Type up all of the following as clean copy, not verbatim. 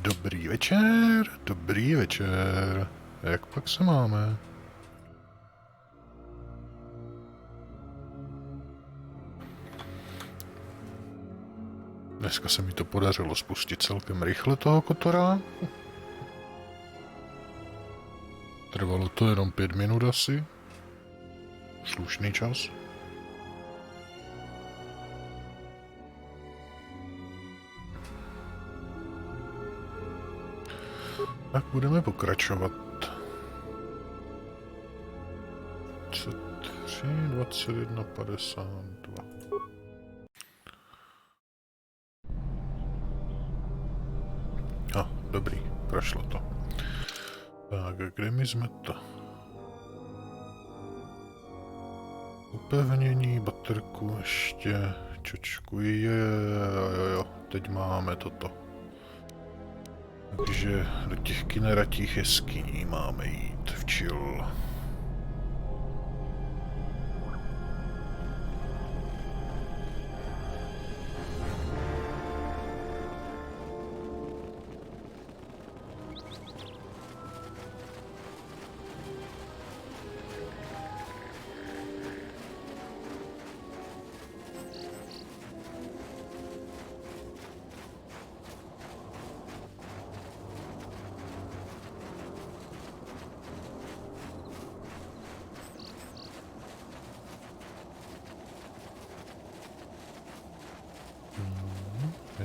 Dobrý večer, dobrý večer. Jak pak se máme? Dneska se mi to podařilo spustit celkem rychle toho Kotora. Trvalo to jenom 5 minut asi. Slušný čas. Tak budeme pokračovat. 23, 21, 52. Dobrý, prošlo to. Tak, kde my jsme to? Upevnění, baterku ještě, čočku, jo, teď máme toto. Takže do těch kineratích jeskyní máme jít v chill.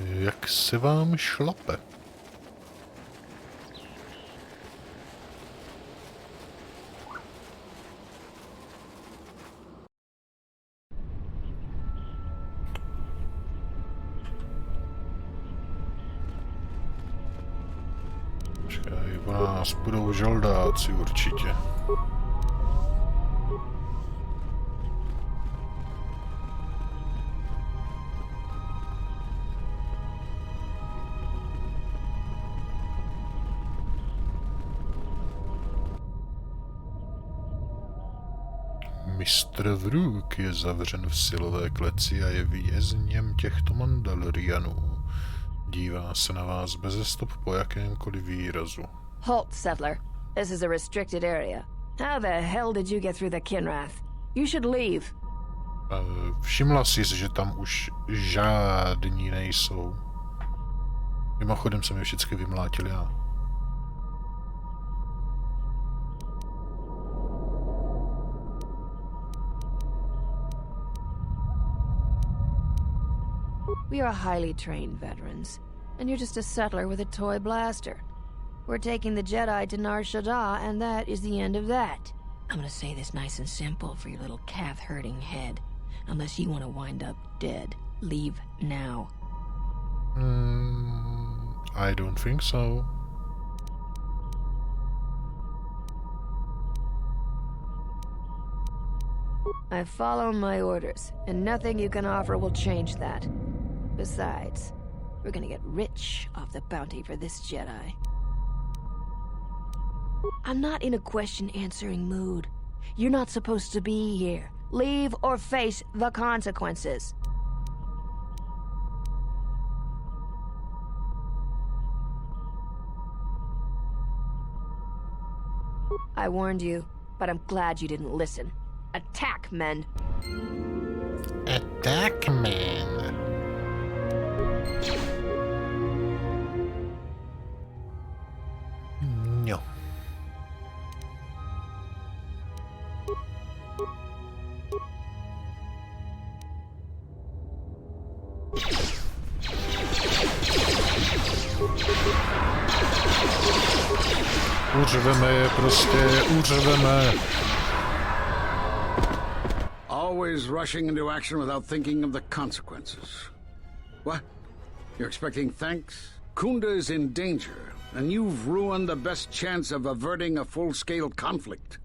Jak se vám šlape? Počkej, po nás budou žoldáci určitě. Mistr Vrůk je zavřen v silové kleci a je vězněm těchto Mandalorianů. Dívá se na vás beze stop po jakémkoliv výrazu. Halt, settler. This is a restricted area. How the hell did you get through the Kinrath? You should leave. Všimla jsi, že tam už žádní nejsou. Mimochodem jsem je vždycky vymlátil já. We are highly trained veterans, and you're just a settler with a toy blaster. We're taking the Jedi to Nar Shaddaa, and that is the end of that. I'm gonna say this nice and simple for your little calf-hurting head. Unless you want to wind up dead, leave now. I don't think so. I follow my orders, and nothing you can offer will change that. Besides, we're gonna get rich off the bounty for this Jedi. I'm not in a question-answering mood. You're not supposed to be here. Leave or face the consequences. I warned you, but I'm glad you didn't listen. Attack, men! Attack, men! No. Uřveme je prostě, uřveme. Always rushing into action without thinking of the consequences. What? You're expecting thanks? Kunda is in danger, and you've ruined the best chance of averting a full-scale conflict.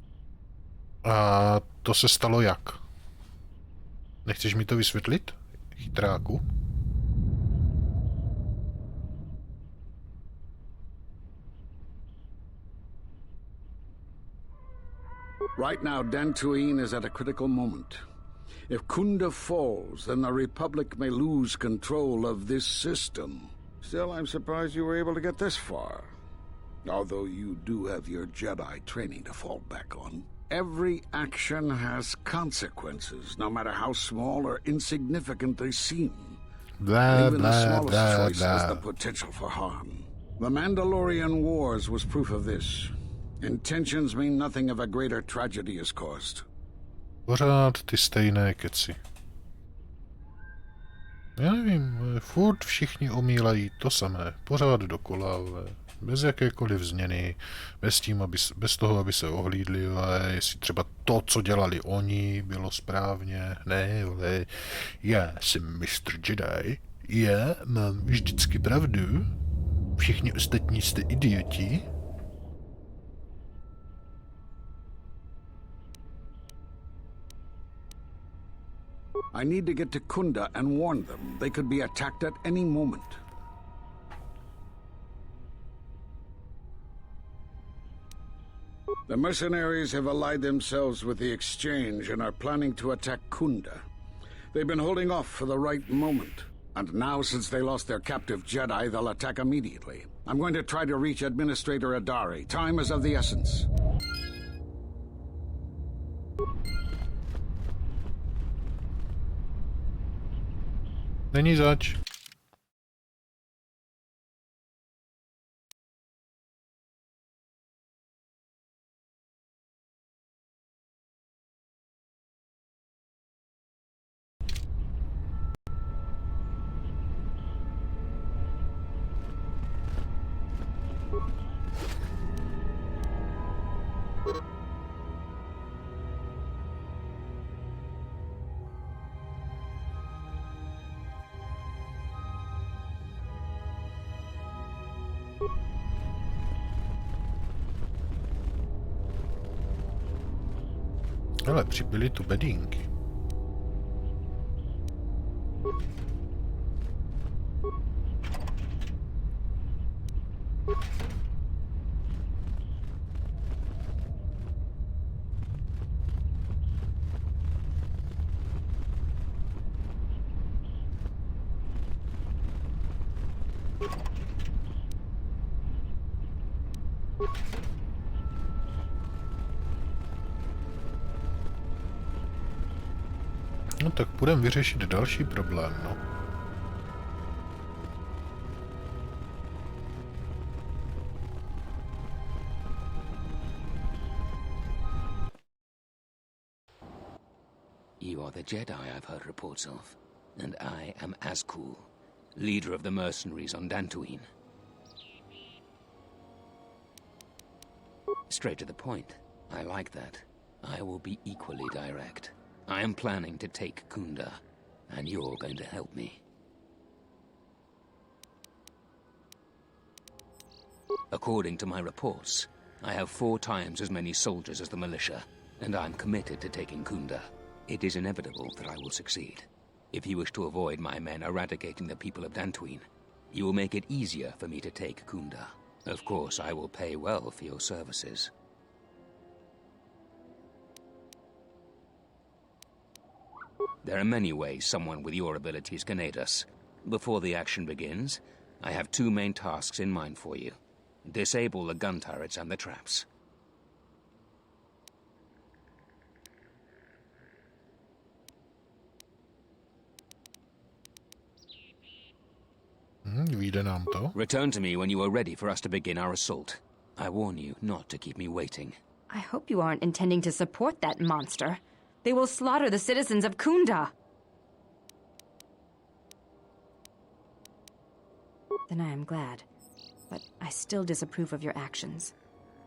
A to se stalo jak? Nechceš mi to vysvětlit, chytráku? Right now, Dantooine is at a critical moment. If Kunda falls, then the Republic may lose control of this system. Still, I'm surprised you were able to get this far. Although you do have your Jedi training to fall back on. Every action has consequences, no matter how small or insignificant they seem. Blah, Even the blah, smallest blah, choice has the blah. potential for harm. The Mandalorian Wars was proof of this. Intentions mean nothing if a greater tragedy is caused. Pořád ty stejné keci. Já nevím, furt všichni omílají to samé, pořád dokola, ale bez jakékoliv změny, bez toho, aby se ohlídli, ale jestli třeba to, co dělali oni, bylo správně. Ne, ale já jsem mistr Jedi, já mám vždycky pravdu, všichni ostatní jste idioti. I need to get to Kunda and warn them. They could be attacked at any moment. The mercenaries have allied themselves with the Exchange and are planning to attack Kunda. They've been holding off for the right moment. And now, since they lost their captive Jedi, they'll attack immediately. I'm going to try to reach Administrator Adari. Time is of the essence. Není zač. Ale přibyly tu bedínky. No tak půjdeme vyřešit další problém, no. You are the Jedi I've heard reports of, and I am Azkul, leader of the mercenaries on Dantooine. Straight to the point. I like that. I will be equally direct. I am planning to take Kunda, and you're going to help me. According to my reports, I have 4 times as many soldiers as the militia, and I'm committed to taking Kunda. It is inevitable that I will succeed. If you wish to avoid my men eradicating the people of Dantooine, you will make it easier for me to take Kunda. Of course, I will pay well for your services. There are many ways someone with your abilities can aid us. Before the action begins, I have 2 main tasks in mind for you. Disable the gun turrets and the traps. Vyjde nám to. Return to me when you are ready for us to begin our assault. I warn you not to keep me waiting. I hope you aren't intending to support that monster. They will slaughter the citizens of Kunda. Then I am glad. But I still disapprove of your actions.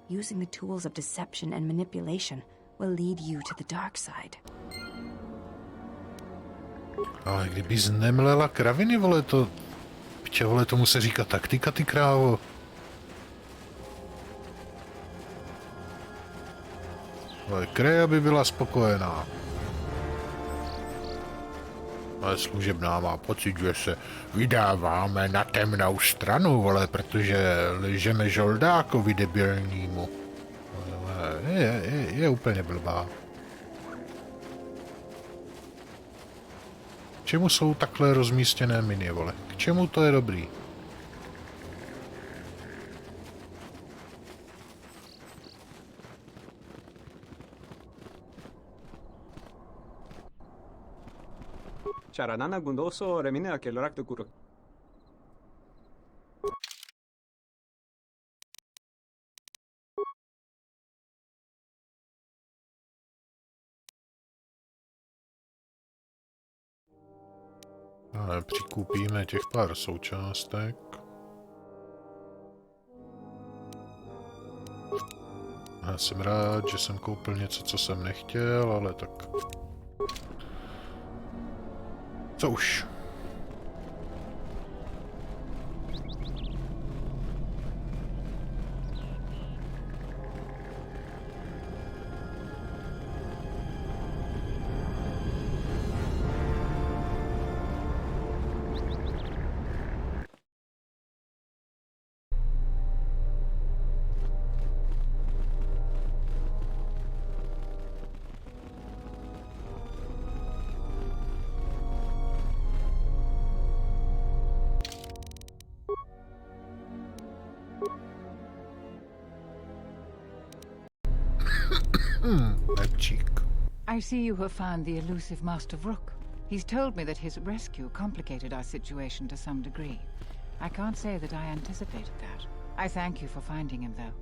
Using the tools of deception and manipulation will lead you to the dark side. Ale kdybys nemlela kraviny, vole, to... Piče, vole, tomu se říká taktika, ty krávo. Ale Kreja by byla spokojená. Ale služebná má pocit, že se vydáváme na temnou stranu, vole, protože lžeme žoldákovi debilnímu. Je úplně blbá. K čemu jsou takhle rozmístěné miny, vole? K čemu to je dobrý? Charanana gundoso remine ke lorak to kuro. Přikupíme těch pár součástek. Já jsem rád, že jsem koupil něco, co jsem nechtěl, ale tak... Co už? Lepčík. I see you have found the elusive Master Vrook. He's told me that his rescue complicated our situation to some degree. I can't say that I anticipated that. I thank you for finding him, though.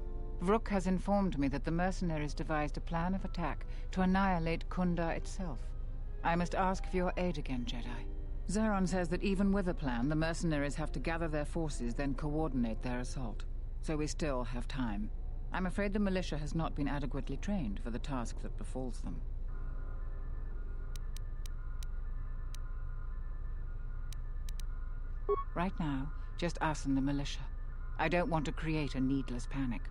Vrook has informed me that the mercenaries devised a plan of attack to annihilate Kunda itself. I must ask for your aid again, Jedi. Zeron says that even with a plan, the mercenaries have to gather their forces, then coordinate their assault. So we still have time. I'm afraid the militia has not been adequately trained for the task that befalls them. Right now, just us and the militia. I don't want to create a needless panic.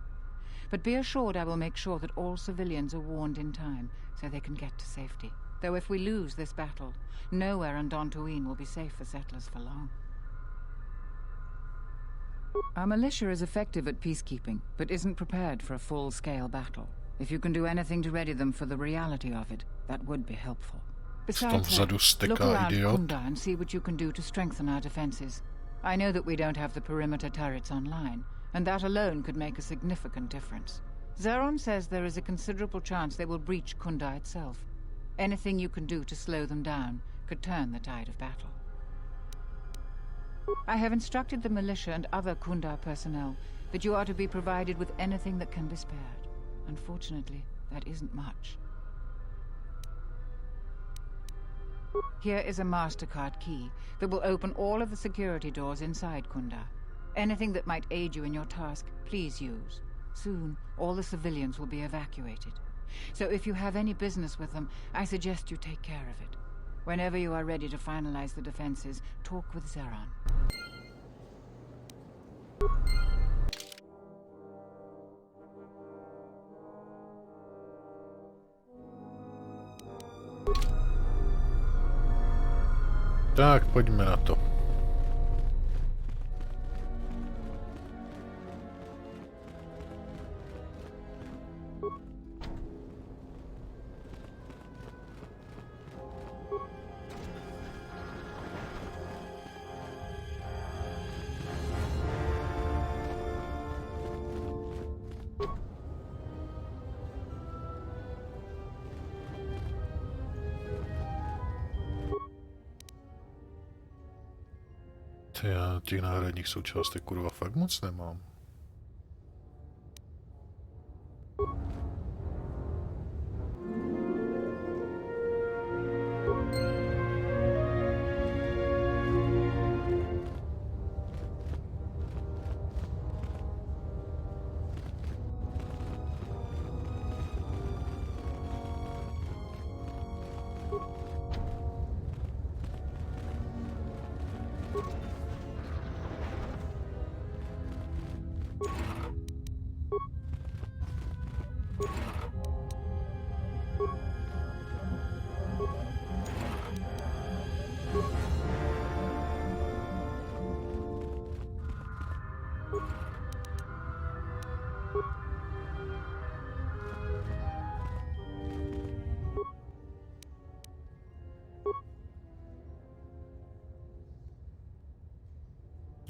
But be assured I will make sure that all civilians are warned in time, so they can get to safety. Though if we lose this battle, nowhere on Dantooine will be safe for settlers for long. Our militia is effective at peacekeeping, but isn't prepared for a full-scale battle. If you can do anything to ready them for the reality of it, that would be helpful. Besides that, look around Kunda and see what you can do to strengthen our defenses. I know that we don't have the perimeter turrets online, and that alone could make a significant difference. Zeron says there is a considerable chance they will breach Kunda itself. Anything you can do to slow them down could turn the tide of battle. I have instructed the militia and other Kunda personnel that you are to be provided with anything that can be spared. Unfortunately, that isn't much. Here is a MasterCard key that will open all of the security doors inside Kunda. Anything that might aid you in your task, please use. Soon, all the civilians will be evacuated. So if you have any business with them, I suggest you take care of it. Whenever you are ready to finalize the defenses, talk with Zeron. Tak, pojďme na to. Já těch náhradních součástek kurva fakt moc nemám.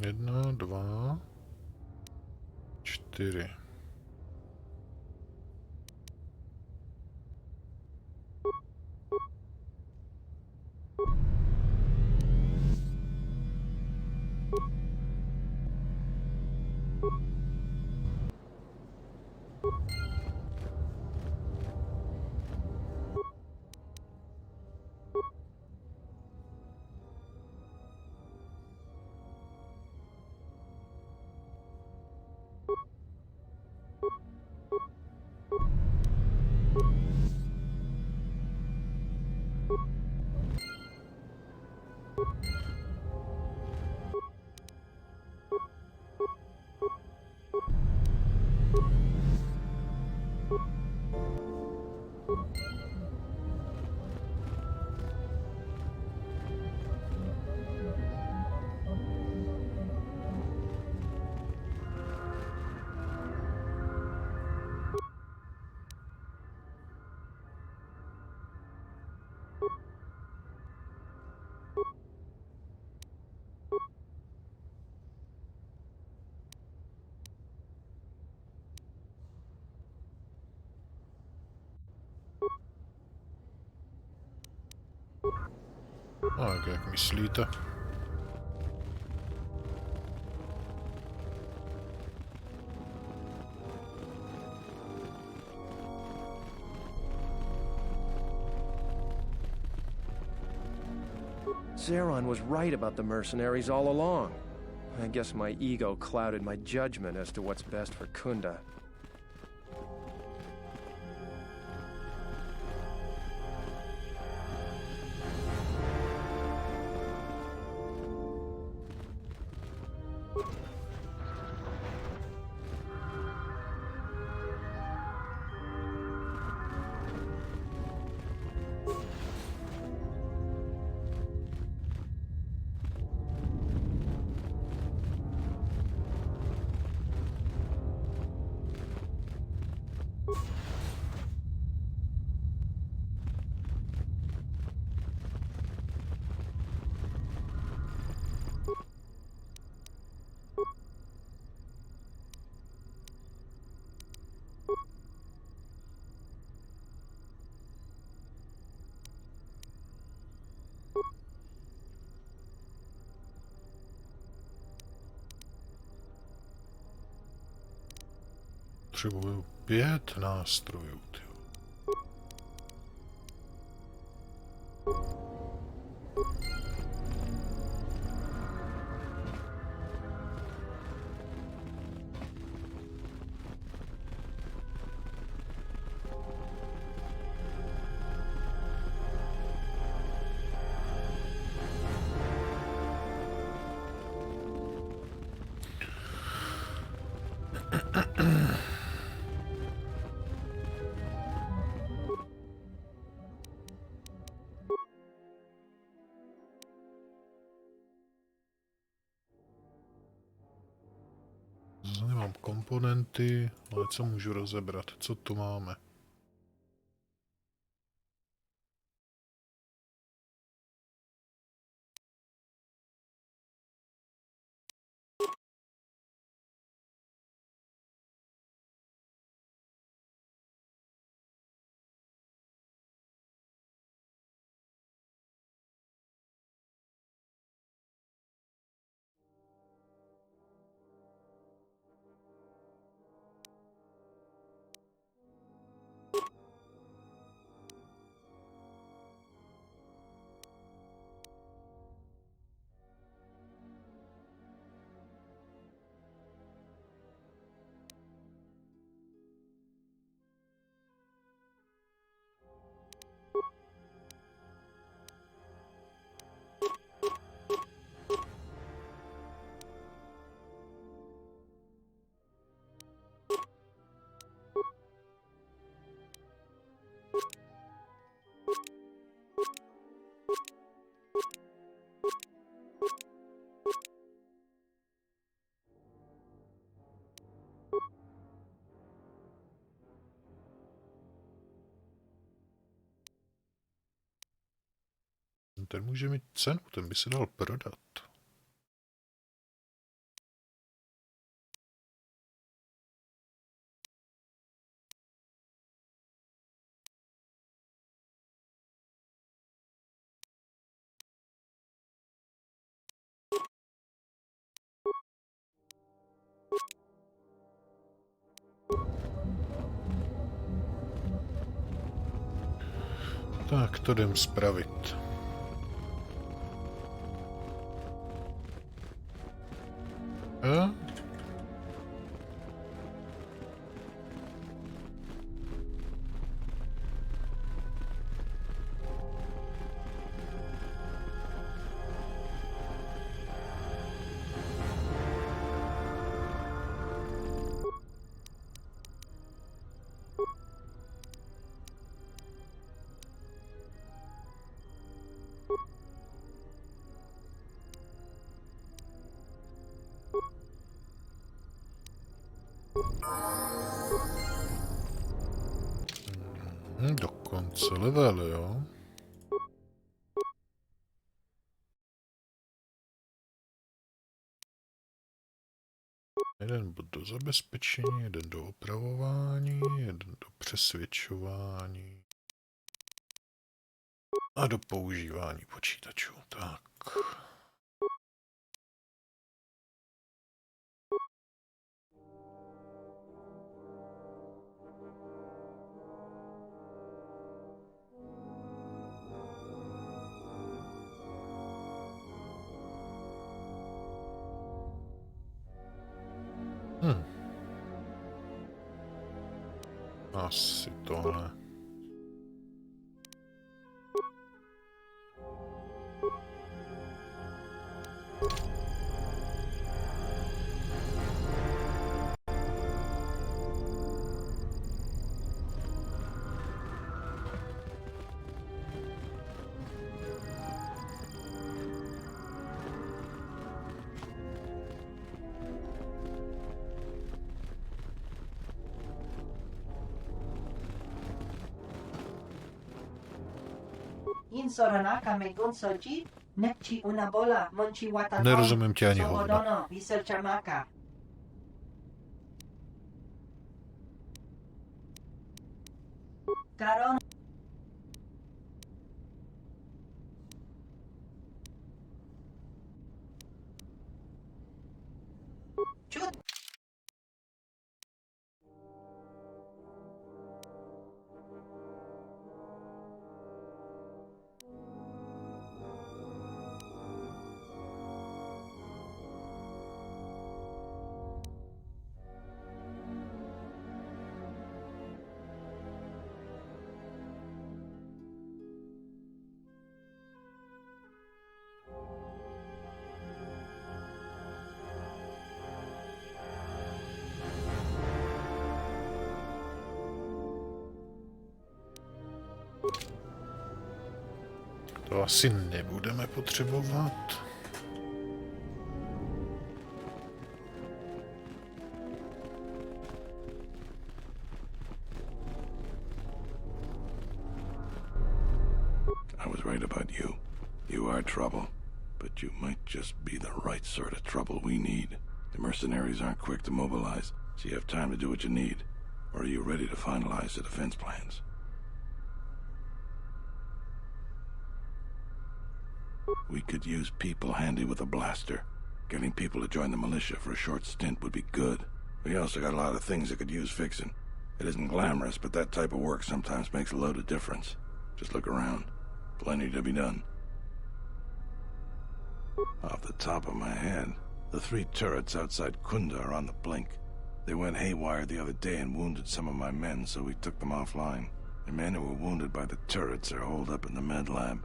Jedna, dva, čtyři. Tak, jak myslíte? Zeron was right about the mercenaries all along. I guess my ego clouded my judgment as to what's best for Kunda. Potřebuju 5 nástrojů, tyjo. Nemám komponenty, ale co můžu rozebrat? Co tu máme? Ten může mít cenu, ten by se dal prodat. Tak to jdem spravit. A? Dokonce level, jo. Jeden bod do zabezpečení, jeden do opravování, jeden do přesvědčování a do používání počítačů. Tak. Asi tohle. Nerozumím tě ani hovno. To asi nebudeme potřebovat. I was right about you. You are trouble, but you might just be the right sort of trouble we need. The mercenaries aren't quick to mobilize, so you have time to do what you need. Or are you ready to finalize the defense plans? We could use people handy with a blaster. Getting people to join the militia for a short stint would be good. We also got a lot of things that could use fixing. It isn't glamorous, but that type of work sometimes makes a load of difference. Just look around. Plenty to be done. Off the top of my head, the 3 turrets outside Kunda are on the blink. They went haywire the other day and wounded some of my men, so we took them offline. The men who were wounded by the turrets are holed up in the med lab.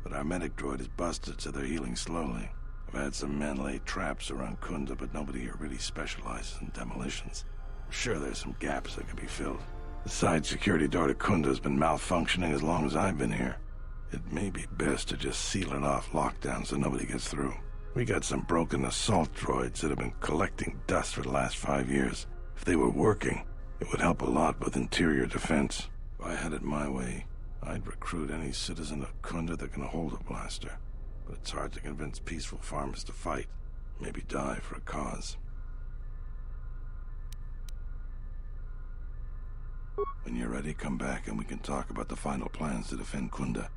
But our medic droid is busted, so they're healing slowly. I've had some men lay traps around Kunda, but nobody here really specializes in demolitions. I'm sure there's some gaps that can be filled. The side security door to Kunda has been malfunctioning as long as I've been here. It may be best to just seal it off lockdown so nobody gets through. We got some broken assault droids that have been collecting dust for the last 5 years. If they were working, it would help a lot with interior defense. If I had it my way, I'd recruit any citizen of Kunda that can hold a blaster. But it's hard to convince peaceful farmers to fight, maybe die for a cause. When you're ready, come back and we can talk about the final plans to defend Kunda.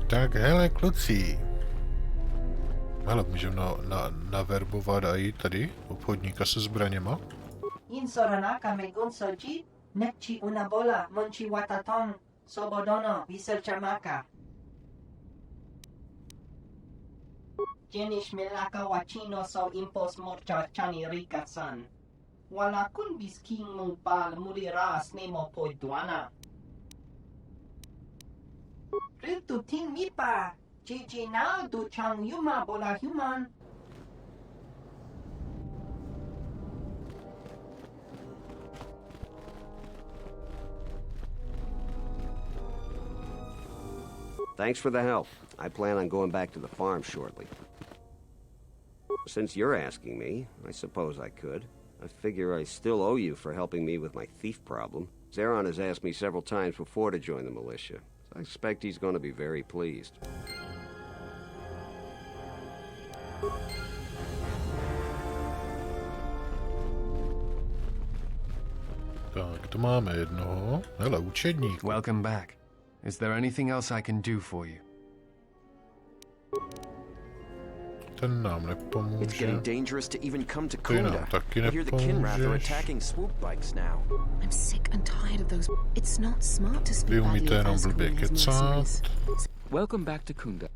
Tak hele kluci. Hele, můžeme naverbovat i tady obchodníka se zbraněma. Jenish milaka wachino so impos morcha chani rikasan. Wala kun bisking mong pal muliras nemo poiduana. Ritu tin mipa. Chichi na du chang yuma bola human. Thanks for the help. I plan on going back to the farm shortly. Since you're asking me, I suppose I could. I figure I still owe you for helping me with my thief problem. Zeron has asked me several times before to join the militia, so I expect he's going to be very pleased. Tak, to máme jednoho. Hele, učedník. Welcome back. Is there anything else I can do for you? Ten nám It's nepomůže. getting dangerous to even come to Ty nám Kunda. taky I hear the Kinrath are nepomůžeš. attacking swoop bikes now. I'm sick and tired of those. It's not smart to Vy speak badly umíte of jenom those blbě criminals, kecat. mercenaries. Welcome back to Kunda.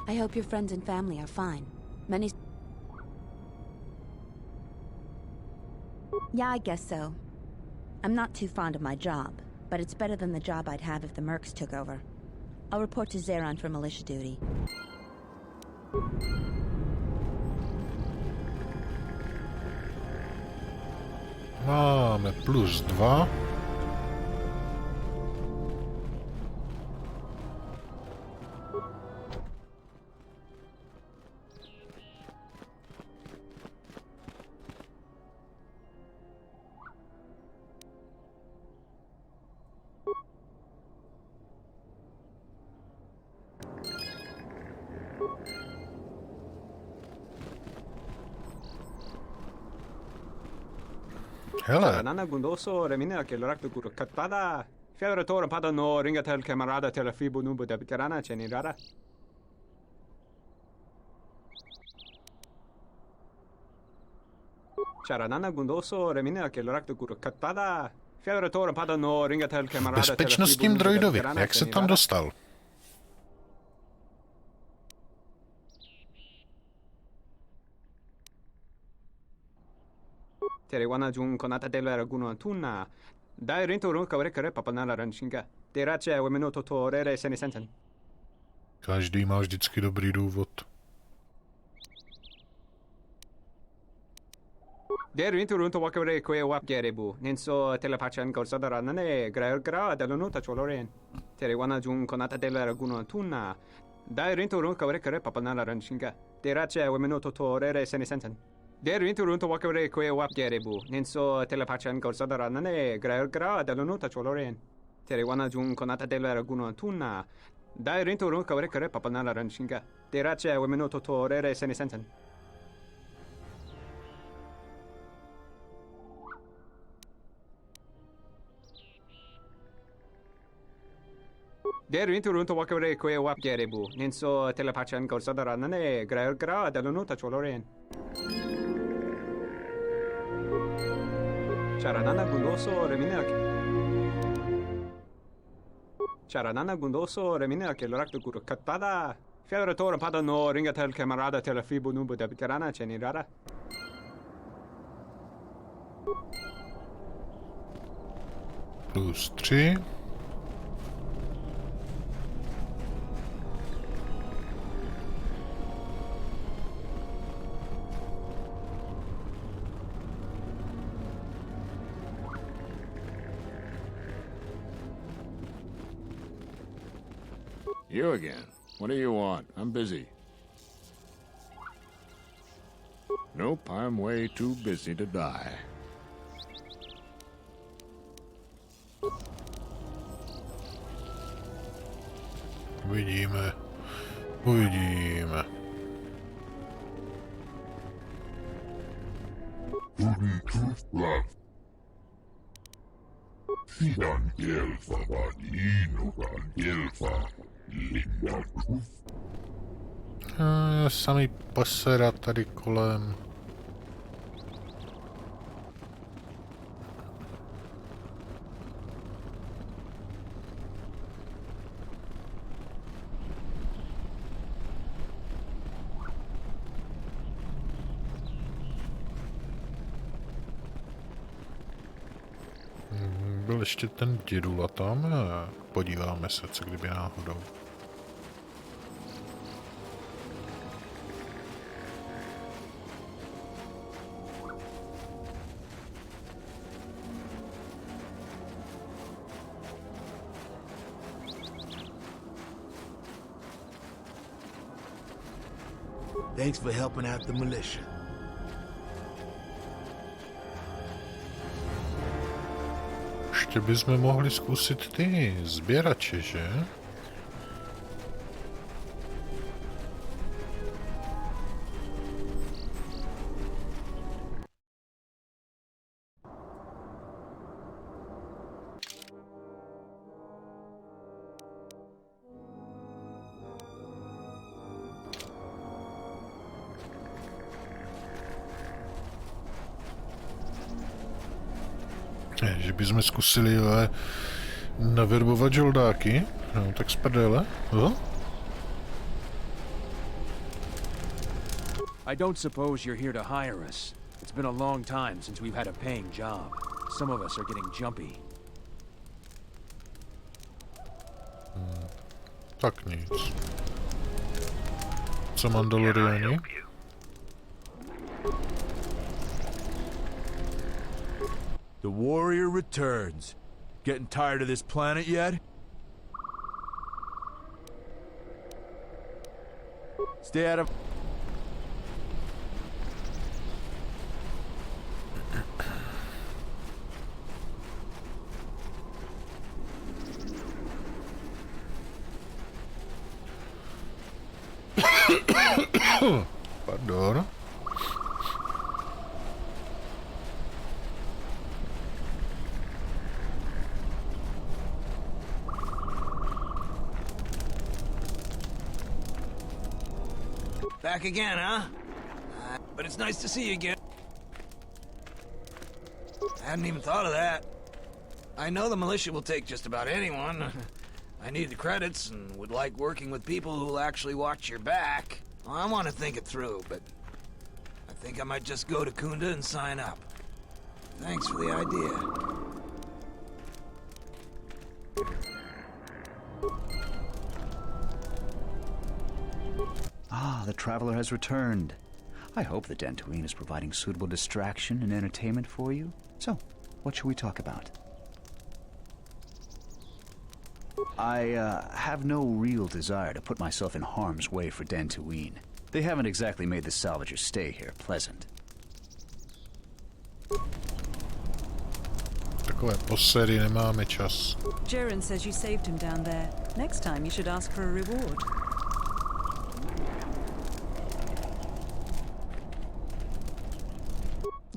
I hope your friends and family are fine. Many. Yeah, I guess so. I'm not too fond of my job, but it's better than the job I'd have if the Mercs took over. I'll report to Zeron for militia duty. Máme +2. Hele, Nana gundoso remina che l'orakto kuro kattada. Fiavre tora pada no ringatel camarada te la fibo nubo da veterana ceni rara. C'era Nana gundoso remina che l'orakto kuro kattada. Fiavre tora pada no ringatel camarada te la fibo bezpečnostním nubo da droidovi. veterana Jak se ceni tam rara. dostal? Terewana jun konata della raguno antunna. Dai rinto run kavre kare papanala ranchinga. Derace wemeno toto rere seni sensen. Každý má vždycky dobrý důvod. Der rinto run to wakavre koe wap gerebu. Ninso telepachan korsada nane gra delonu ta choloren. Terewana jun konata della raguno antunna. Dai rinto run kavre kare papanala ranchinga. Derace wemeno toto rere seni sensen. Der rinto run to wakavre koe wap gerebu. Ninso telepachan korsada nane gra delonu ta choloren. Terewana jun konata della raguno antunna. Dai rinto run kavre kare papanala ranchinga. Derace wemeno toto rere seni sensen. Der rinto run to wakavre koe wap gerebu. Ninso telepachan korsada nane gra delonu ta choloren. Charanana gundoso remina che l'orakto kuro kattada. Fiavre tora pada no ringatel camarada te la fibo nubo da veterana ceni rara. +3. You again. What do you want? I'm busy. Nope, I'm way too busy to die. Uvidíme. Uvidíme. Samý poserat tady kolem. Byl ještě ten dědula tam. Podíváme se, co kdyby náhodou. Thanks for helping out the militia. Ještě bychom mohli zkusit ty sběrače, že? Že bychom zkusili naverbovat žoldáky, no tak z prdele, jo? I don't suppose you're here to hire us. It's been a long time since we've had a paying job. Some of us are getting jumpy. Tak nic. Co Mandaloriani? The warrior returns. Getting tired of this planet yet? Stay out of... Pardon. Back again, huh? But it's nice to see you again. I hadn't even thought of that. I know the militia will take just about anyone. I need the credits and would like working with people who'll actually watch your back. Well, I want to think it through, but I think I might just go to Kunda and sign up. Thanks for the idea. Ah, the traveler has returned. I hope the Dantooine is providing suitable distraction and entertainment for you. So, what shall we talk about? I have no real desire to put myself in harm's way for Dantooine. They haven't exactly made the salvager's stay here pleasant. Takové posery, nemáme čas. Jaren says you saved him down there. Next time you should ask for a reward.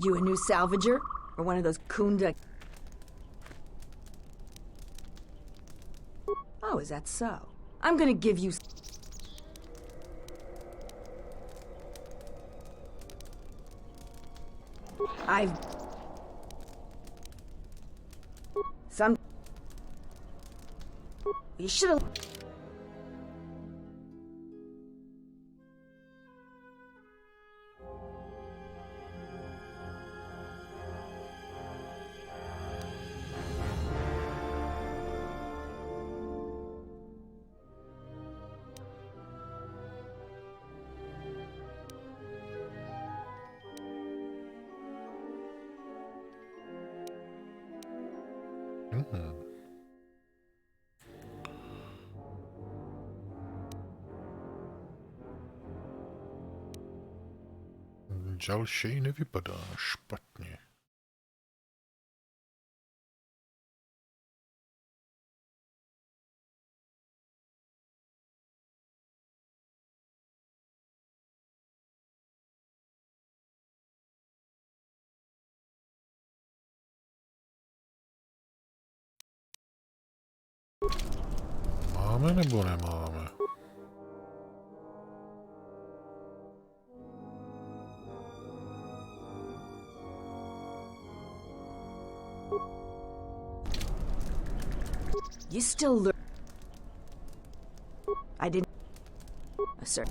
You a new salvager? Or one of those Kunda... Oh, is that so? I'm gonna give you... I've... Some... You should've... Další nevypadá špatně. Máme nebo nemáme? You still learn. I didn't. Sir.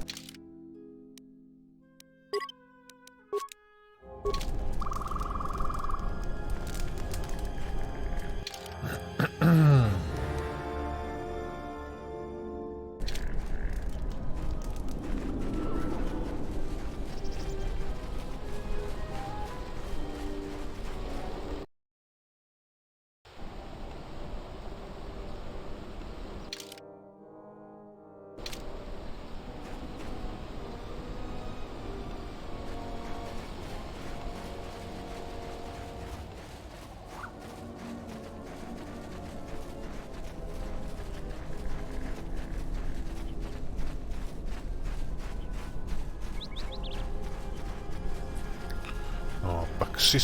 No, pak si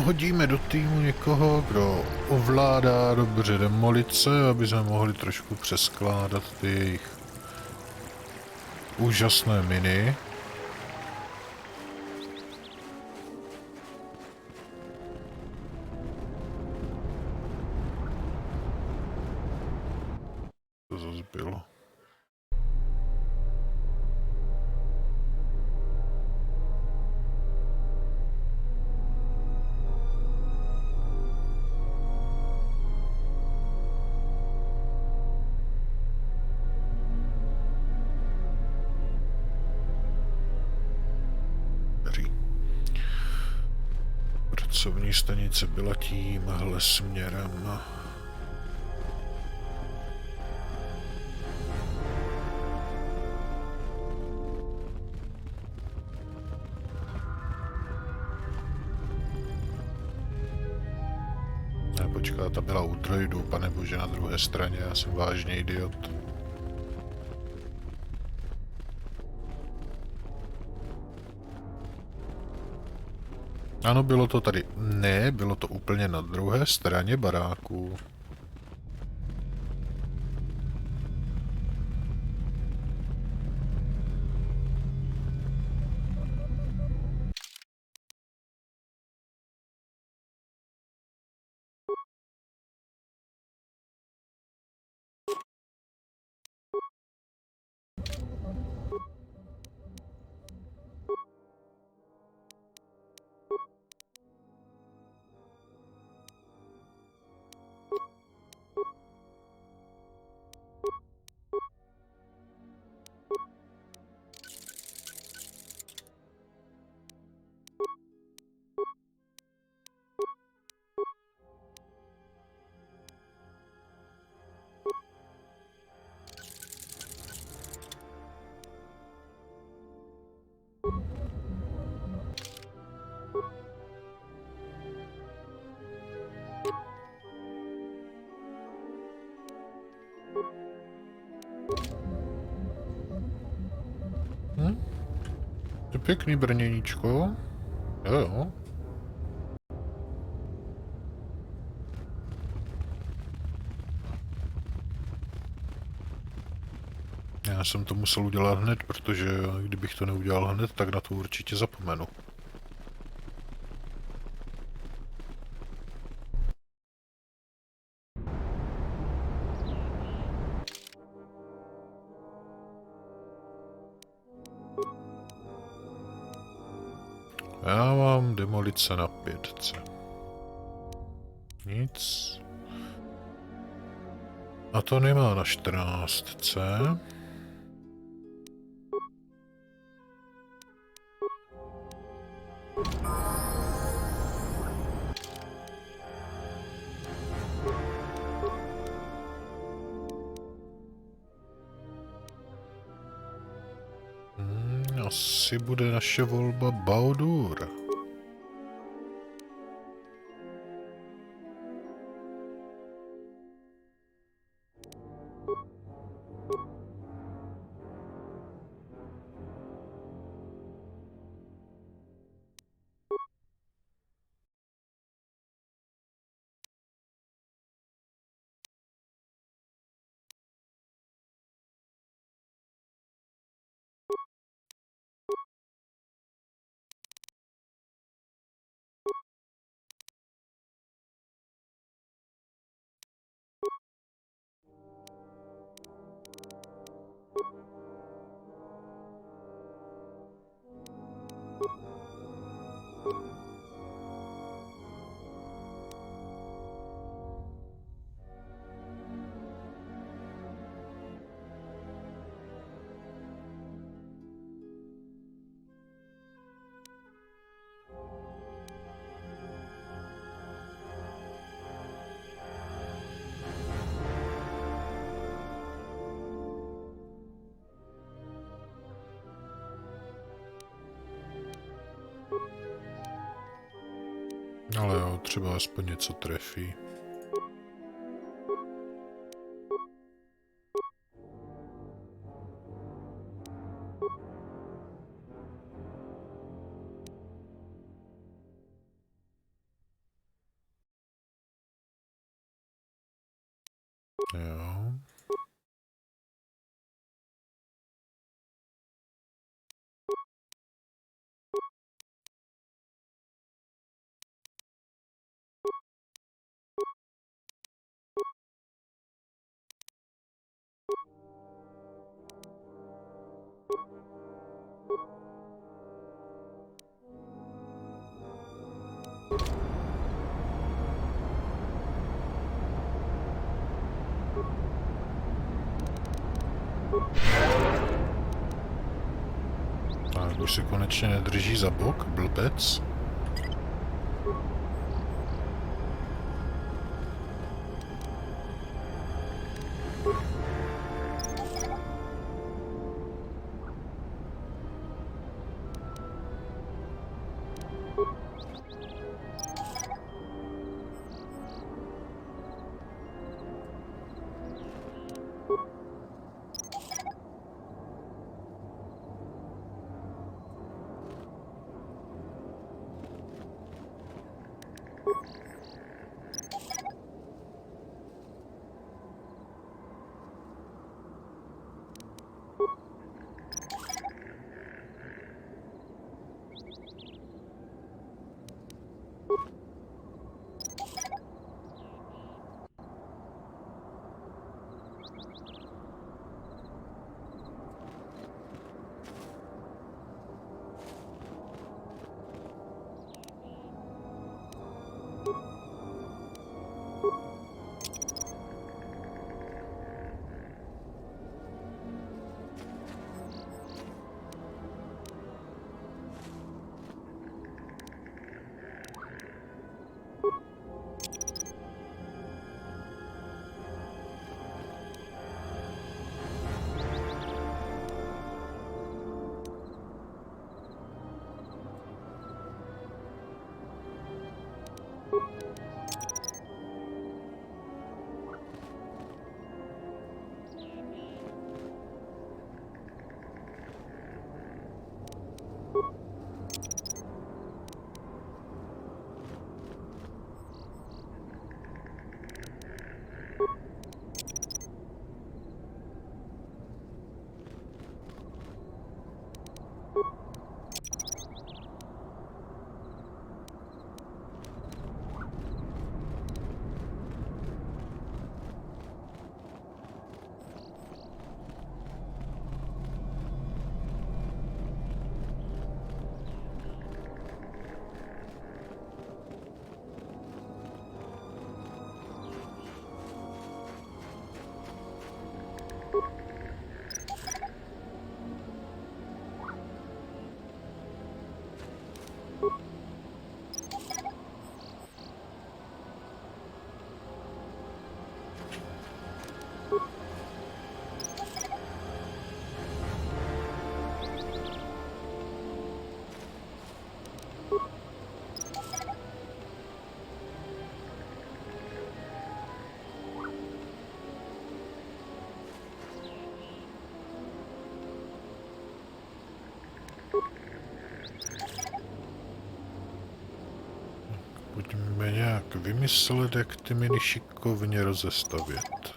hodíme do týmu někoho, kdo ovládá dobře demolice, aby jsme mohli trošku přeskládat ty jejich úžasné miny. To zase bylo. Pracovní stanice byla tímhle směrem. Ne, počká, ta byla u droidů, panebože, na druhé straně, já jsem vážně idiot. Ano, bylo to tady. Ne, bylo to úplně na druhé straně baráku. To je pěkný brněníčko. Jo, jo. Já jsem to musel udělat hned, protože kdybych to neudělal hned, tak na to určitě zapomenu. Já mám demolice na 5. Nic. A to nemá na 14. Asi bude naše volba Baudur. Ale jo, třeba aspoň něco trefí. Jo. Tak už se konečně nedrží za bok, blbec. Pojďme nějak vymyslet, jak ty miny šikovně rozestavět.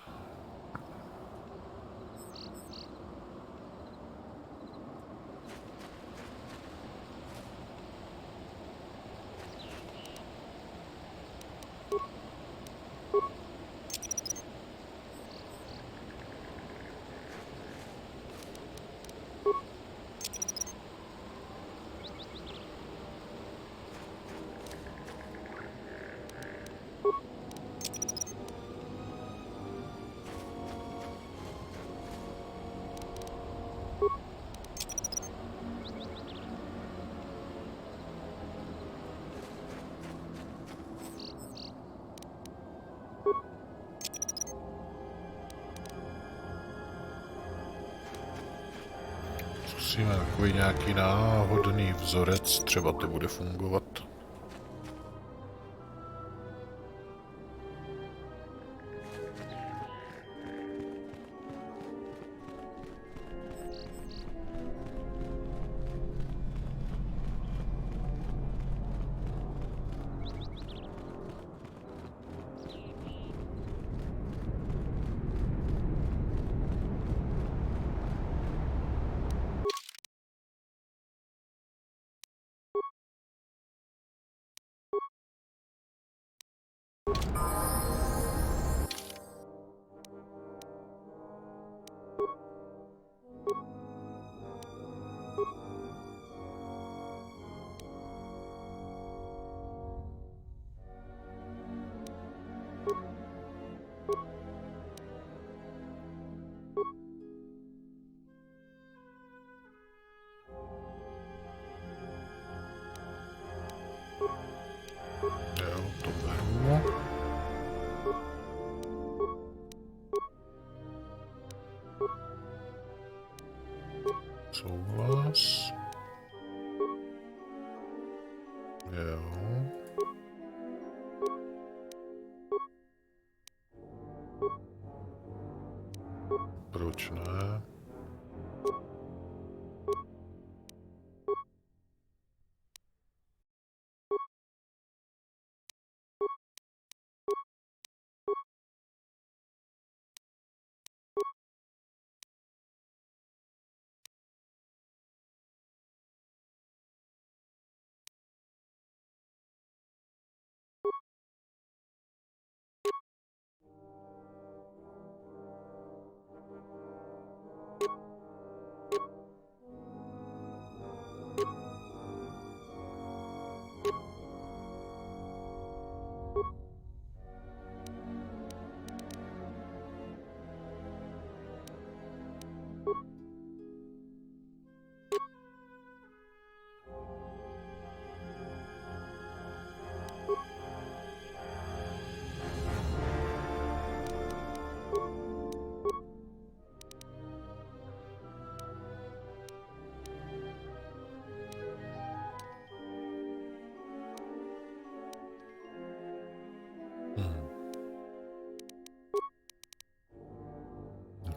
Zkusíme takový nějaký náhodný vzorec, třeba to bude fungovat. Jo, to beru. Souhlas. Jo. Proč ne?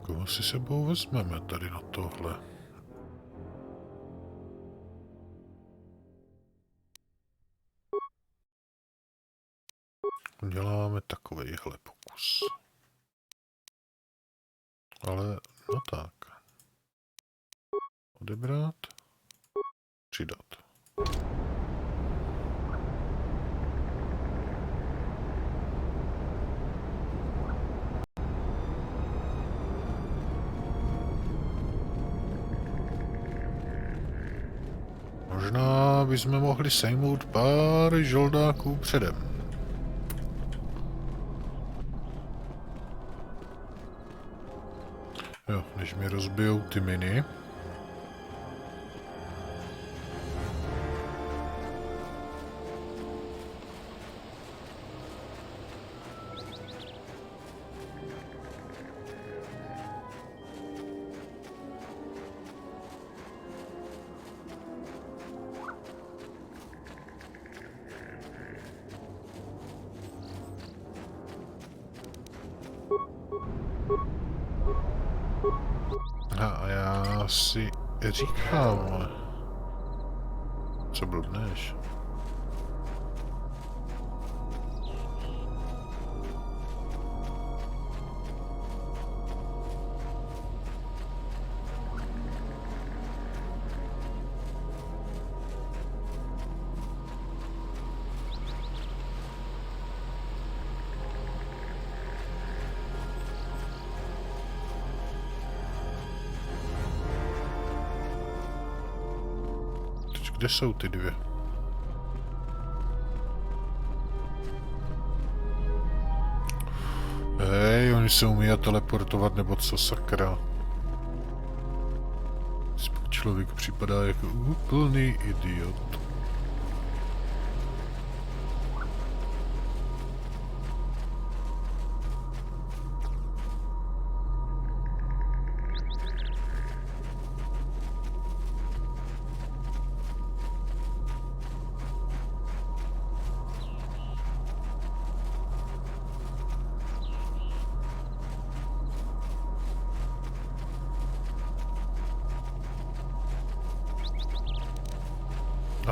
Koho si sebou vezmeme tady na tohle? Uděláme takovejhle pokus. Ale no tak. Odebrat. Přidat. Možná bychom mohli sejmout pár žoldáků předem. Jo, než mi rozbijou ty miny. A já si říkám, co blbneš? Kde jsou ty dvě? Hej, oni se umí teleportovat, nebo co, sakra? Člověk připadá jako úplný idiot.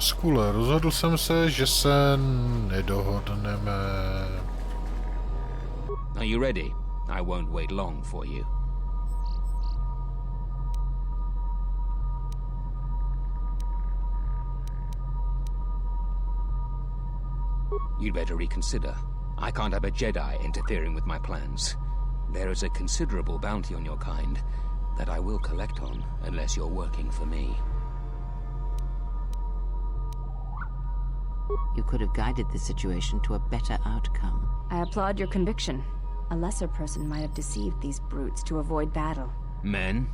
A skule, rozhodl jsem se, že se nedohodneme. Are you ready? I won't wait long for you. You'd better reconsider. I can't have a Jedi interfering with my plans. There is a considerable bounty on your kind that I will collect on unless you're working for me. You could have guided the situation to a better outcome. I applaud your conviction. A lesser person might have deceived these brutes to avoid battle. Men,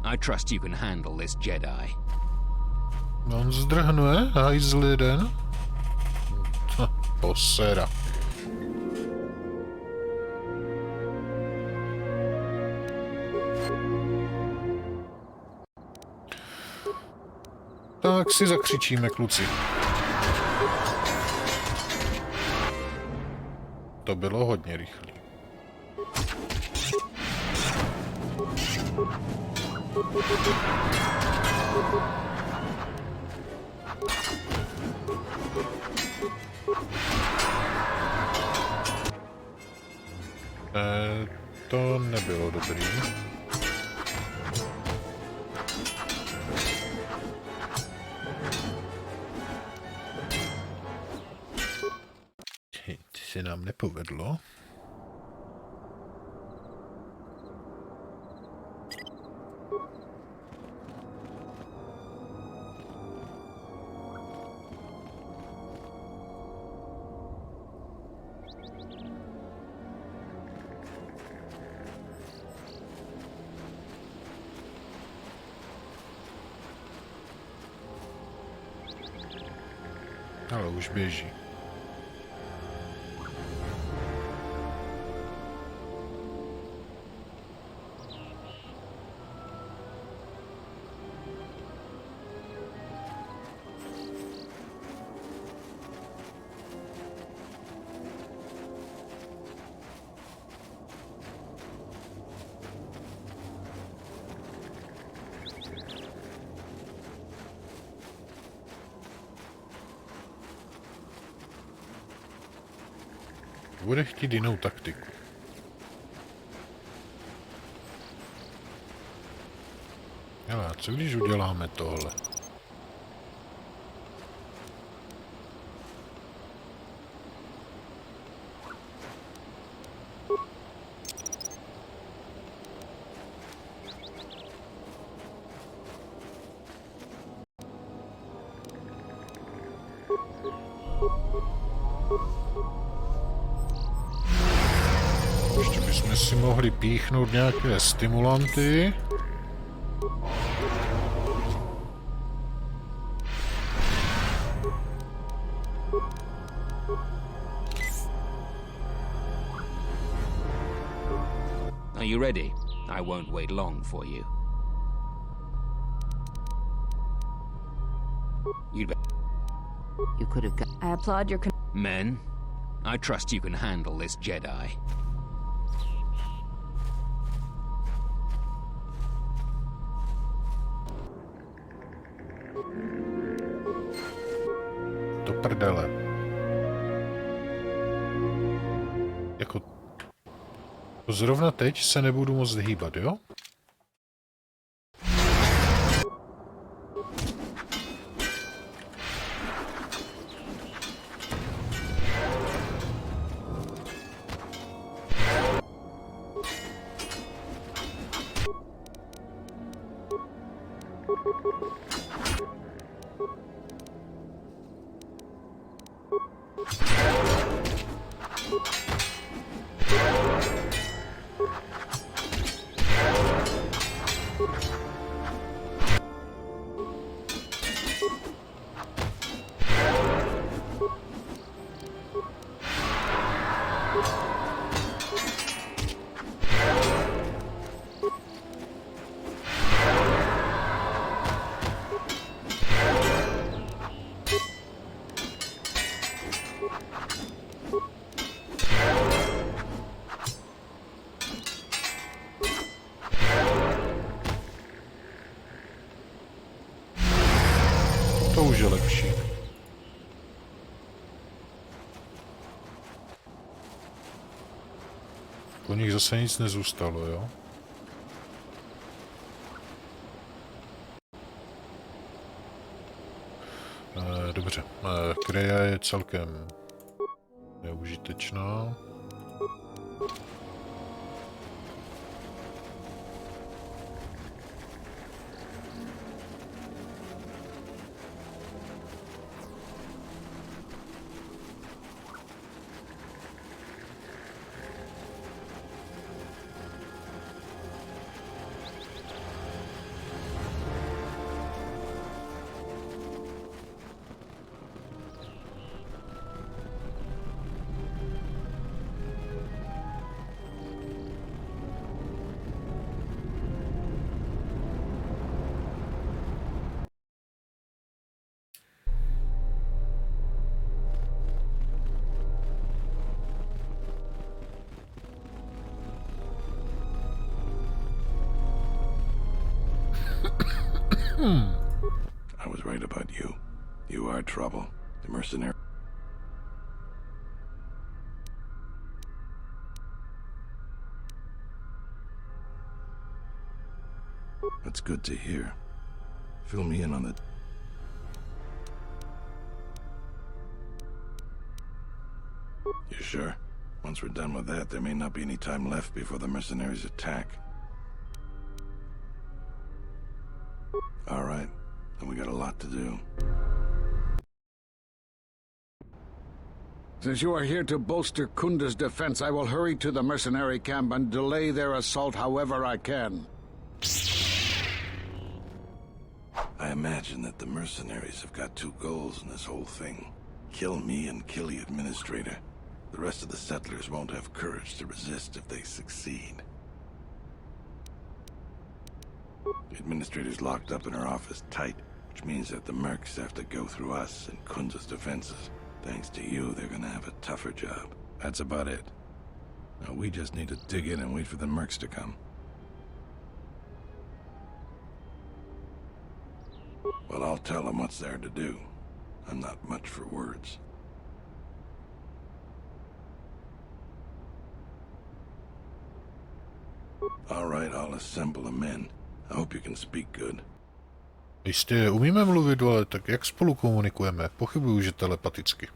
I trust you can handle this Jedi. On zdrhnuje, hajzl jeden. Posera. Tak si zakřičíme, kluci. To bylo hodně rychlé. To nebylo dobrý. To se nám nepovedlo. Ale už běží. Bude chtít jinou taktiku. Ale co když uděláme tohle? Ještě bychom si mohli píchnout nějaké stimulanty. Are you ready? I won't wait long for you. You could have I applaud your Men, I trust you can handle this Jedi. Do prdele. Jako... Zrovna teď se nebudu moc hýbat, jo? už je lepší. Po nich zase nic nezůstalo, jo? Dobře, Kreja je celkem neužitečná. I was right about you. You are trouble. The mercenary. That's good to hear. Fill me in on the... You sure? Once we're done with that, there may not be any time left before the mercenaries attack. All right. Then we got a lot to do. Since you are here to bolster Kunda's defense, I will hurry to the mercenary camp and delay their assault however I can. I imagine that the mercenaries have got two goals in this whole thing. Kill me and kill the administrator. The rest of the settlers won't have courage to resist if they succeed. The administrator's locked up in her office tight, which means that the mercs have to go through us and Kunda's defenses. Thanks to you, they're gonna have a tougher job. That's about it. Now we just need to dig in and wait for the mercs to come. Well, I'll tell them what's there to do. I'm not much for words. All right, I'll assemble the men. I hope you can speak good. Jistě, umíme mluvit, ale tak jak spolu komunikujeme? Pochybuju, že telepaticky.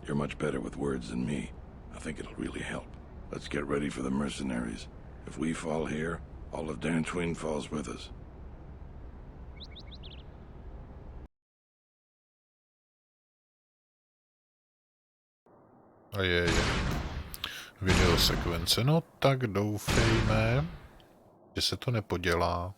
You're much better with words than me. I think it'll really help. Let's get ready for the mercenaries. If we fall here, all of Dantooine falls with us. A je. Video sekvence, no tak doufejme, že se to nepodělá.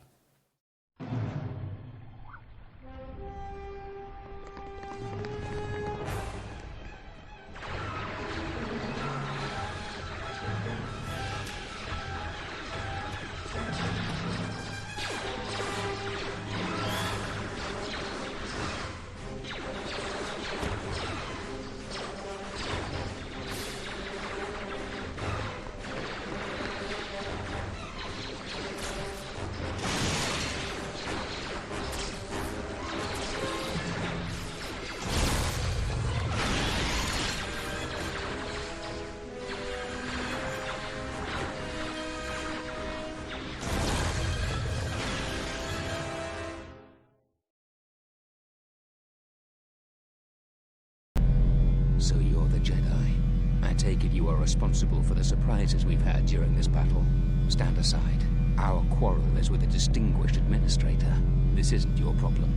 So you're the Jedi. I take it you are responsible for the surprises we've had during this battle. Stand aside. Our quarrel is with a distinguished administrator. This isn't your problem.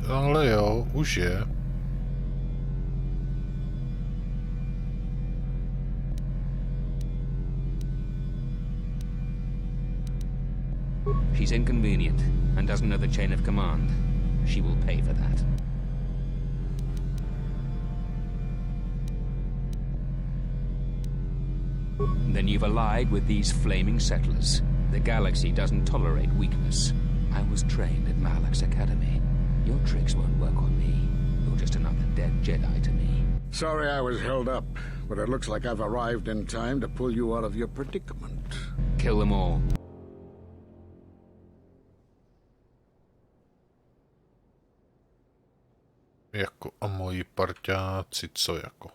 Ale jo, už je. She's inconvenient and doesn't know the chain of command. She will pay for that. Then you've allied with these flaming settlers. The galaxy doesn't tolerate weakness. I was trained at Malak's academy. Your tricks won't work on me. You're just another dead Jedi to me. Sorry I was held up, but it looks like I've arrived in time to pull you out of your predicament. Kill them all. Jako a moji parťáci, co jako?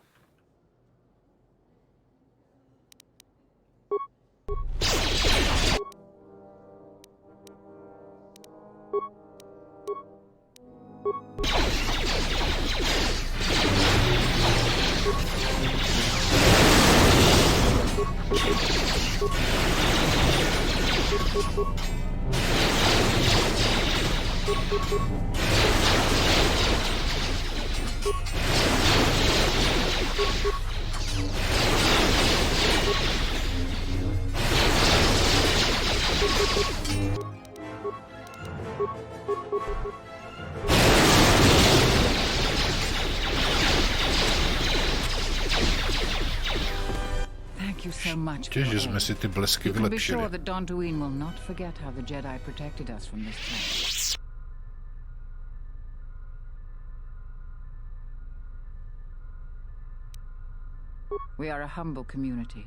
Thank you so much. Že jsme si ty blesky You can be vylepšili. sure that Dantooine will not forget how the Jedi protected us from this place. We are a humble community,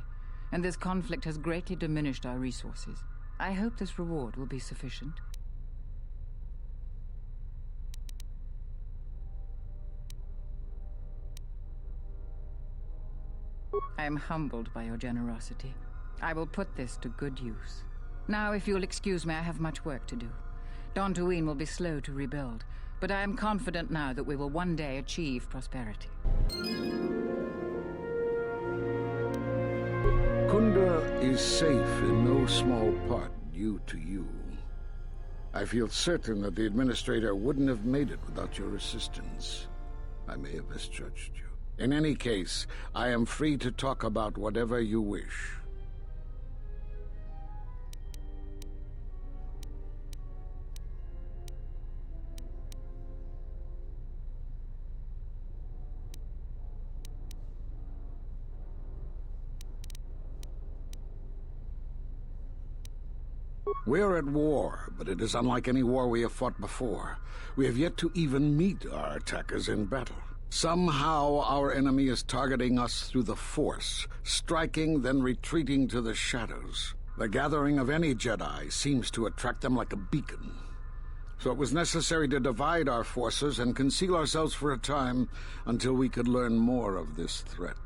and this conflict has greatly diminished our resources. I hope this reward will be sufficient. I am humbled by your generosity. I will put this to good use. Now, if you'll excuse me, I have much work to do. Dantooine will be slow to rebuild, but I am confident now that we will one day achieve prosperity. Kunda is safe in no small part due to you. I feel certain that the Administrator wouldn't have made it without your assistance. I may have misjudged you. In any case, I am free to talk about whatever you wish. We're at war, but it is unlike any war we have fought before. We have yet to even meet our attackers in battle. Somehow our enemy is targeting us through the Force, striking, then retreating to the shadows. The gathering of any Jedi seems to attract them like a beacon. So it was necessary to divide our forces and conceal ourselves for a time until we could learn more of this threat.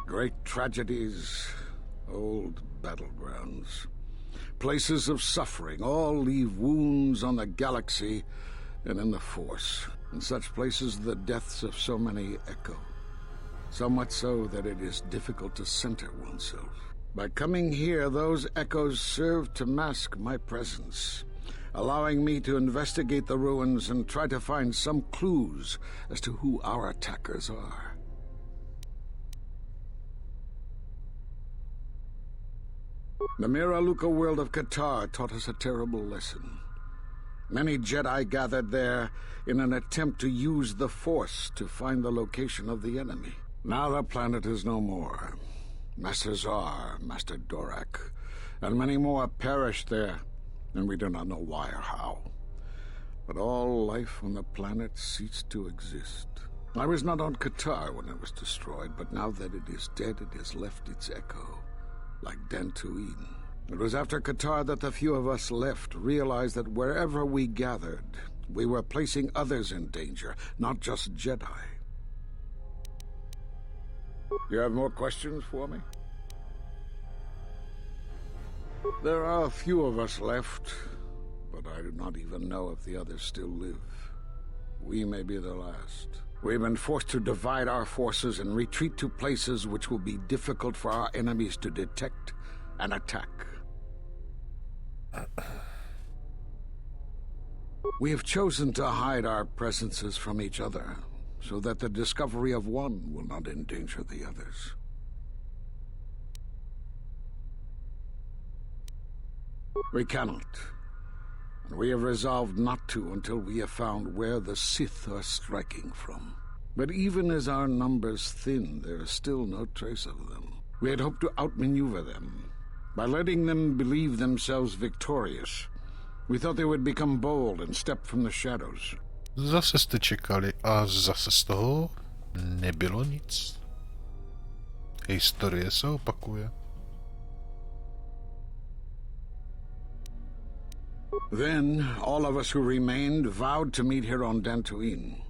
Great tragedies, old battlegrounds. Places of suffering all leave wounds on the galaxy and in the Force. In such places the deaths of so many echo. So much so that it is difficult to center oneself. By coming here, those echoes serve to mask my presence, allowing me to investigate the ruins and try to find some clues as to who our attackers are. The Miraluka world of KOTOR taught us a terrible lesson. Many Jedi gathered there in an attempt to use the Force to find the location of the enemy. Now the planet is no more. Master Zar, Master Dorak, and many more perished there, and we do not know why or how. But all life on the planet ceased to exist. I was not on KOTOR when it was destroyed, but now that it is dead, it has left its echo. Like Dantooine. It was after KOTOR that the few of us left realized that wherever we gathered, we were placing others in danger, not just Jedi. You have more questions for me? There are a few of us left, but I do not even know if the others still live. We may be the last. We've been forced to divide our forces and retreat to places which will be difficult for our enemies to detect and attack. We have chosen to hide our presences from each other, so that the discovery of one will not endanger the others. We cannot. And we have resolved not to until we have found where the Sith are striking from. But even as our numbers thin, there is still no trace of them. We had hoped to outmaneuver them. By letting them believe themselves victorious, we thought they would become bold and step from the shadows. Zase jste čekali a zase z toho nebylo nic. Historie se opakuje. Then, all of us who remained vowed to meet here on Dantooine.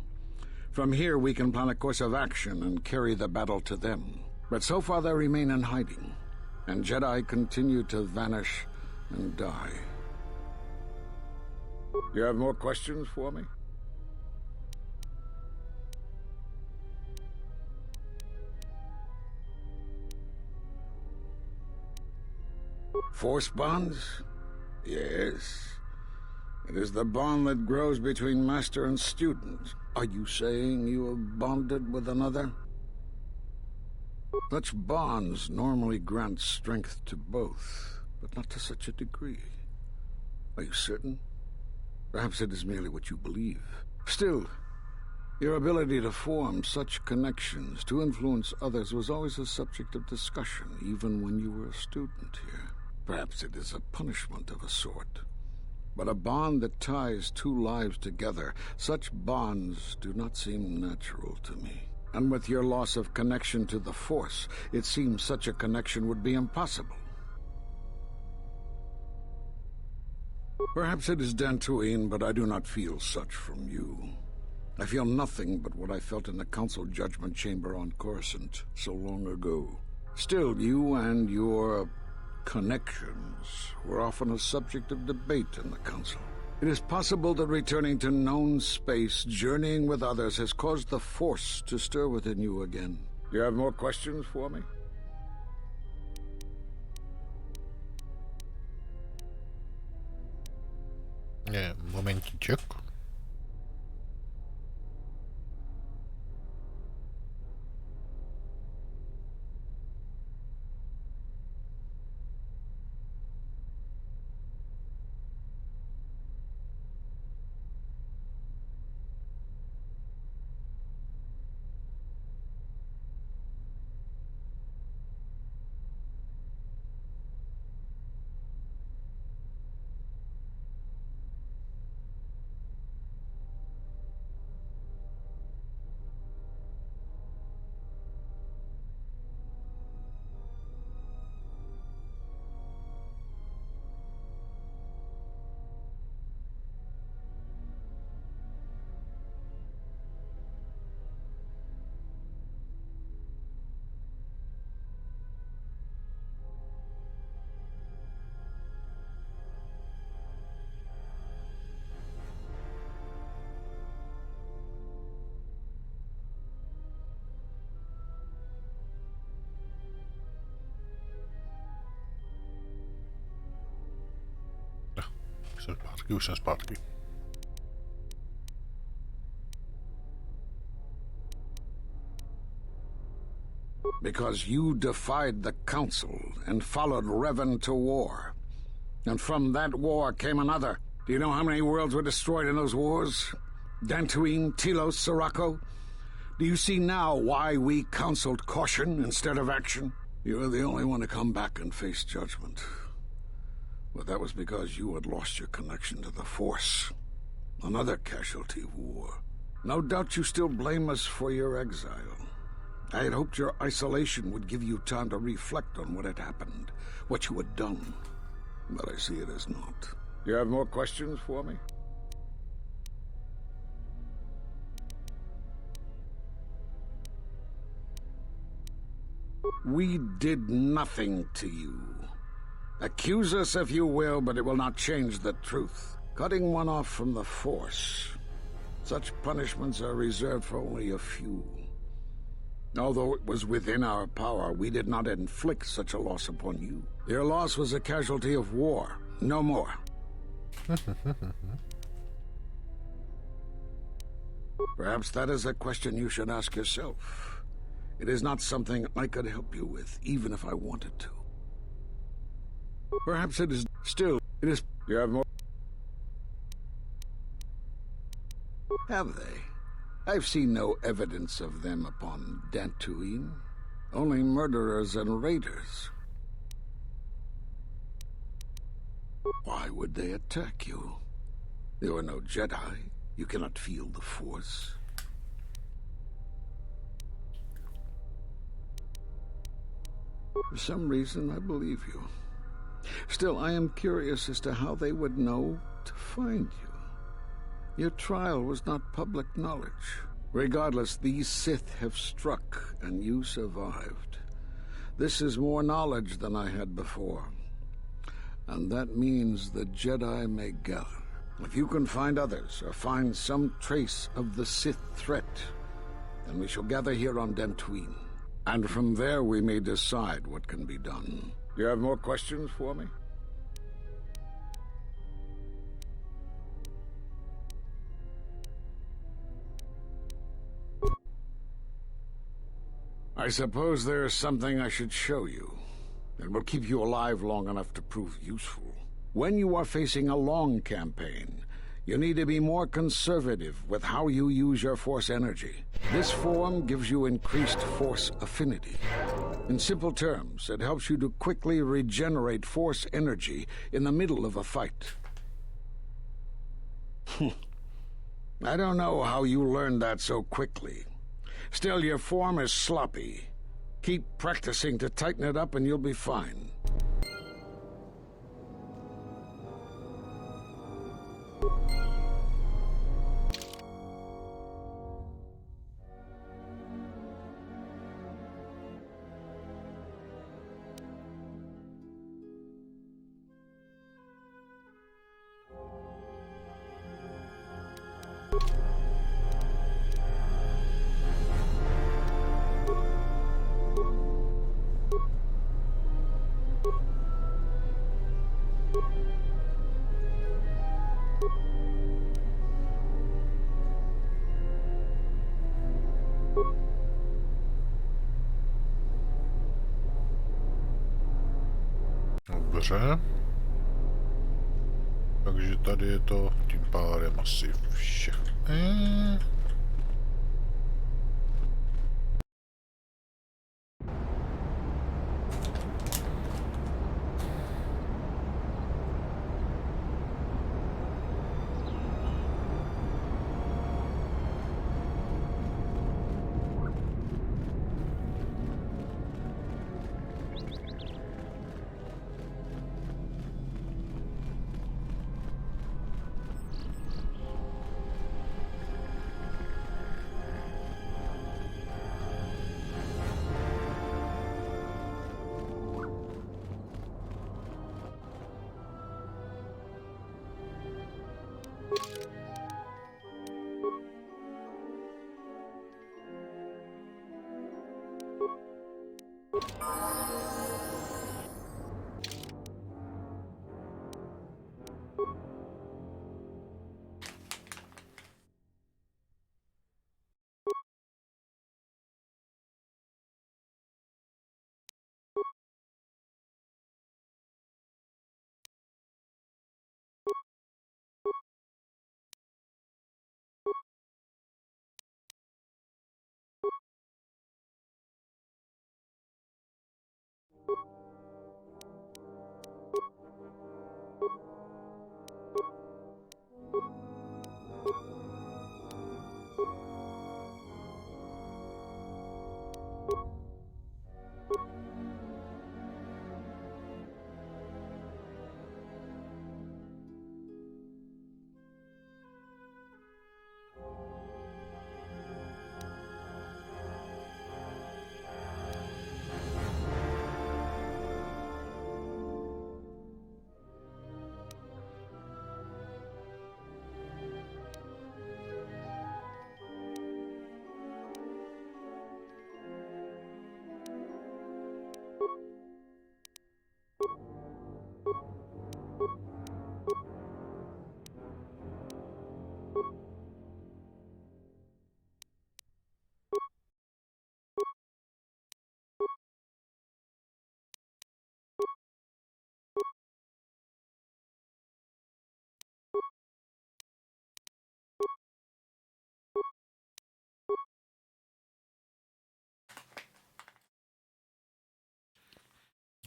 From here, we can plan a course of action and carry the battle to them. But so far, they remain in hiding, and Jedi continue to vanish and die. You have more questions for me? Force bonds? Yes. It is the bond that grows between master and student. Are you saying you have bonded with another? Such bonds normally grant strength to both, but not to such a degree. Are you certain? Perhaps it is merely what you believe. Still, your ability to form such connections, to influence others, was always a subject of discussion, even when you were a student here. Perhaps it is a punishment of a sort. But a bond that ties two lives together, such bonds do not seem natural to me. And with your loss of connection to the Force, it seems such a connection would be impossible. Perhaps it is Dantooine, but I do not feel such from you. I feel nothing but what I felt in the Council Judgment Chamber on Coruscant so long ago. Still, you and your connections were often a subject of debate in the Council. It is possible that returning to known space, journeying with others, has caused the Force to stir within you again. Do you have more questions for me? Nie, momentíček. Už jsem zpátky. Because you defied the Council and followed Revan to war. And from that war came another. Do you know how many worlds were destroyed in those wars? Dantooine, Telos, Sirocco? Do you see now why we counseled caution instead of action? You were the only one to come back and face judgment. But that was because you had lost your connection to the Force. Another casualty of war. No doubt you still blame us for your exile. I had hoped your isolation would give you time to reflect on what had happened, what you had done. But I see it as not. You have more questions for me? We did nothing to you. Accuse us if you will, but it will not change the truth. Cutting one off from the Force. Such punishments are reserved for only a few. Although it was within our power, we did not inflict such a loss upon you. Your loss was a casualty of war, no more. Perhaps that is a question you should ask yourself. It is not something I could help you with, even if I wanted to. Perhaps it is still. It is... You have more... Have they? I've seen no evidence of them upon Dantooine. Only murderers and raiders. Why would they attack you? You are no Jedi. You cannot feel the Force. For some reason, I believe you. Still, I am curious as to how they would know to find you. Your trial was not public knowledge. Regardless, these Sith have struck, and you survived. This is more knowledge than I had before. And that means the Jedi may gather. If you can find others, or find some trace of the Sith threat, then we shall gather here on Dantooine. And from there we may decide what can be done. You have more questions for me? I suppose there is something I should show you. It will keep you alive long enough to prove useful. When you are facing a long campaign, you need to be more conservative with how you use your Force energy. This form gives you increased Force affinity. In simple terms, it helps you to quickly regenerate Force energy in the middle of a fight. I don't know how you learned that so quickly. Still, your form is sloppy. Keep practicing to tighten it up and you'll be fine. Dobře. Takže tady je to tím pádem asi všechno.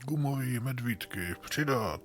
Gumový medvídky, přidat.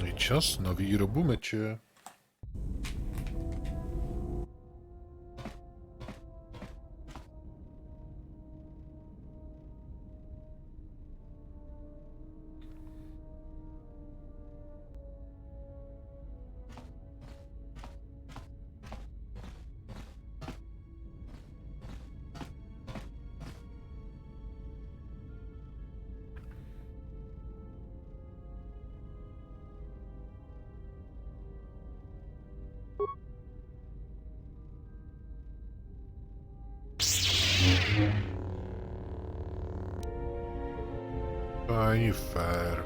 Je čas na výrobu meče. To není fér.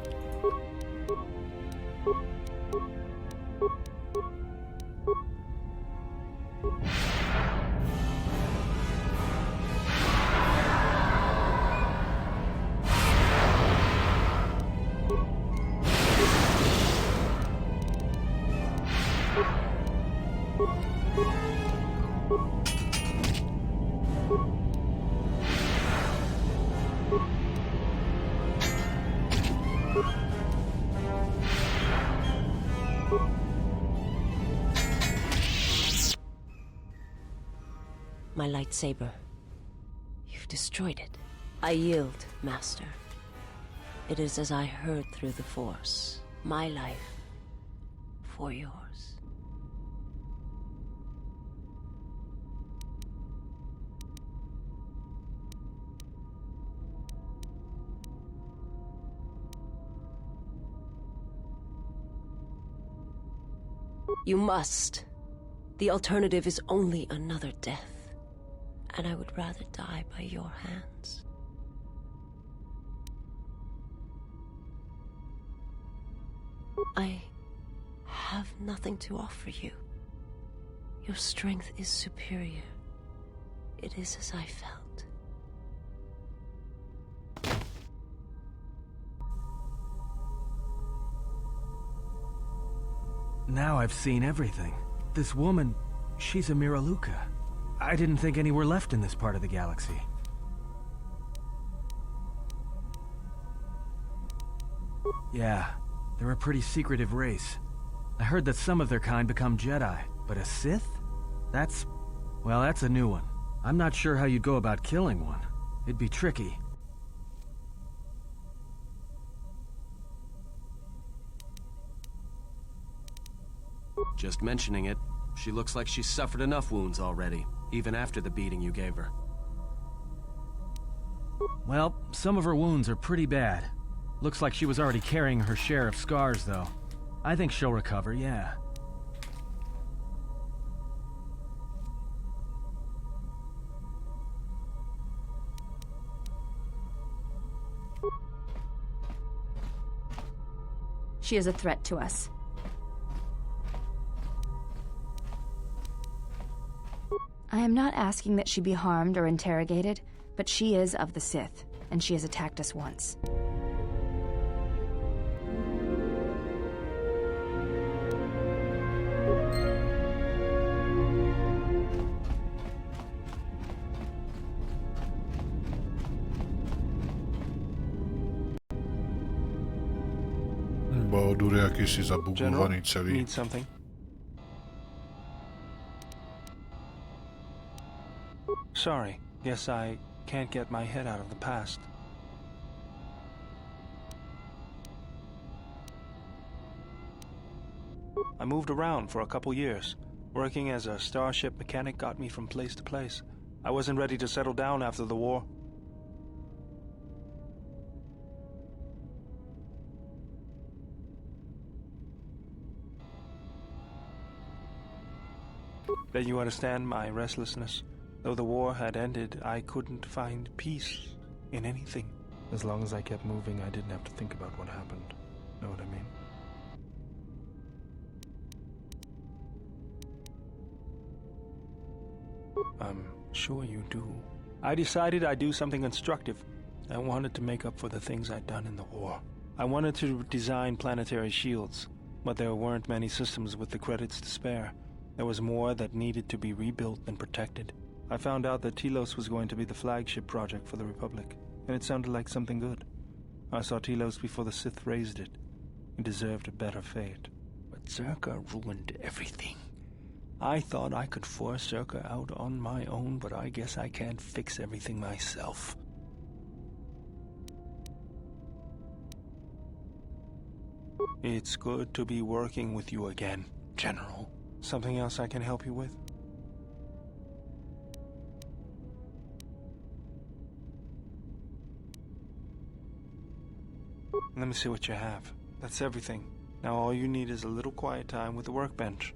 My lightsaber. You've destroyed it. I yield, Master. It is as I heard through the Force. My life for yours. You must. The alternative is only another death. And I would rather die by your hands. I have nothing to offer you. Your strength is superior. It is as I felt. Now I've seen everything. This woman, she's a Miraluka. I didn't think any were left in this part of the galaxy. Yeah, they're a pretty secretive race. I heard that some of their kind become Jedi, but a Sith? That's a new one. I'm not sure how you'd go about killing one. It'd be tricky. Just mentioning it, she looks like she's suffered enough wounds already, even after the beating you gave her. Well, some of her wounds are pretty bad. Looks like she was already carrying her share of scars, though. I think she'll recover, yeah. She is a threat to us. I am not asking that she be harmed or interrogated, but she is of the Sith, and she has attacked us once. Bádur je jakýsi zabugovaný celý. Need something? Sorry. Guess I can't get my head out of the past. I moved around for a couple years, Working as a starship mechanic got me from place to place. I wasn't ready to settle down after the war. Bet you understand my restlessness. Though the war had ended, I couldn't find peace in anything. As long as I kept moving, I didn't have to think about what happened. Know what I mean? I'm sure you do. I decided I'd do something constructive. I wanted to make up for the things I'd done in the war. I wanted to design planetary shields, but there weren't many systems with the credits to spare. There was more that needed to be rebuilt and protected. I found out that Telos was going to be the flagship project for the Republic, and it sounded like something good. I saw Telos before the Sith raised it. It deserved a better fate. But Zerka ruined everything. I thought I could force Zerka out on my own, but I guess I can't fix everything myself. It's good to be working with you again, General. Something else I can help you with? Let me see what you have. That's everything. Now all you need is a little quiet time with the workbench.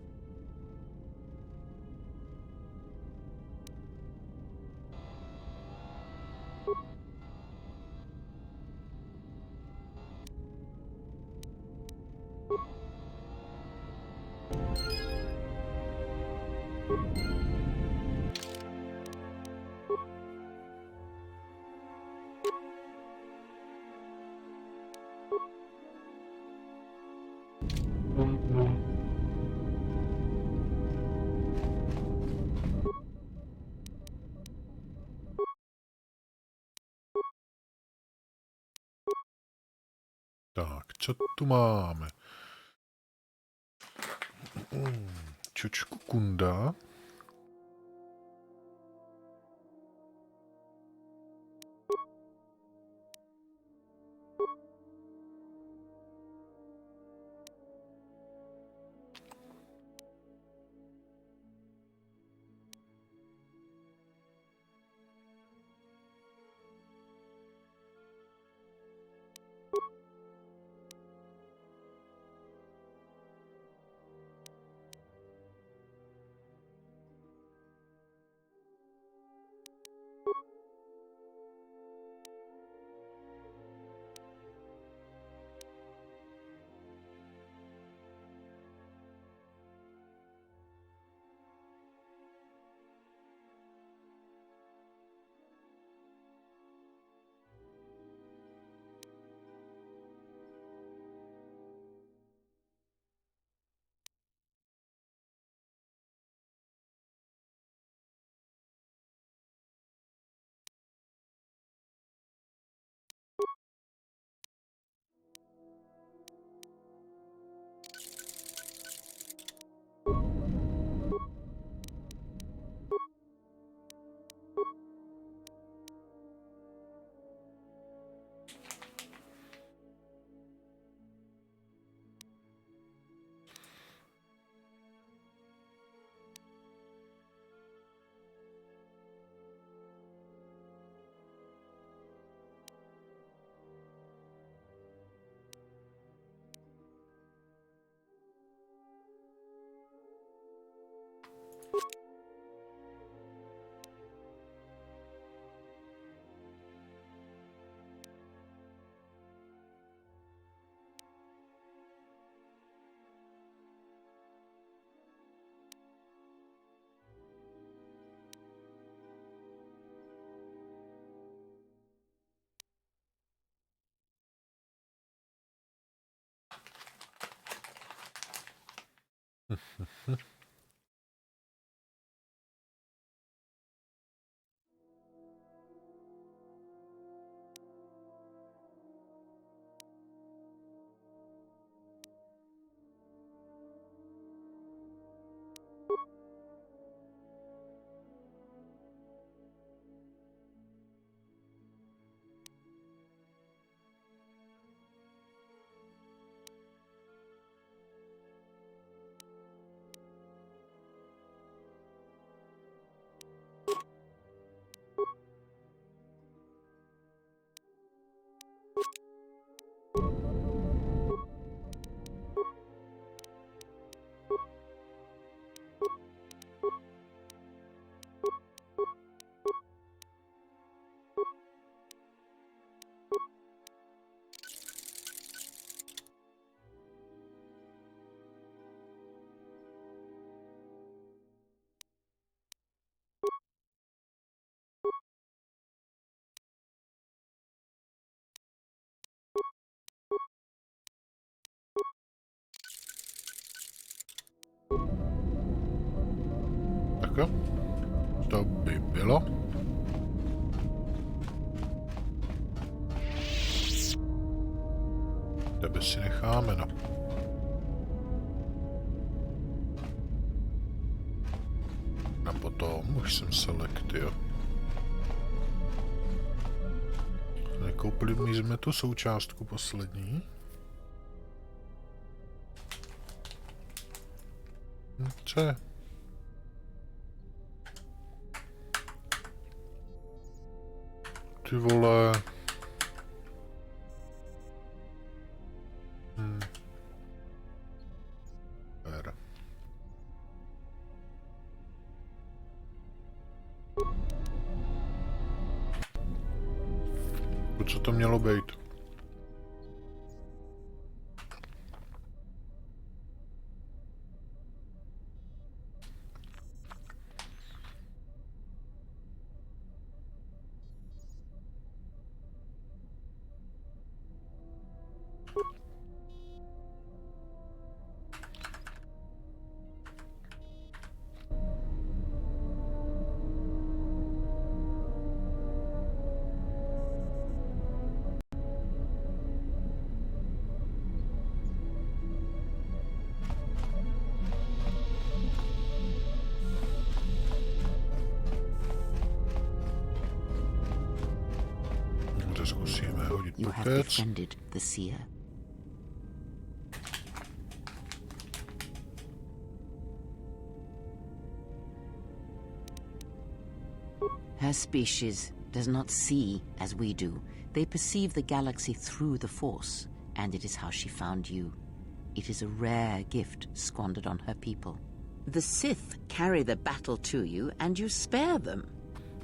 Tak, co tu máme? Čočku Kunda. Tak jo. To by bylo. Tebe si necháme, no. A potom už jsem select, jo. Nekoupili jsme tu součástku poslední. Co je? Ty vole. Ver. Co to mělo být? You have befriended the seer. Her species does not see as we do. They perceive the galaxy through the Force, and it is how she found you. It is a rare gift squandered on her people. The Sith carry the battle to you, and you spare them.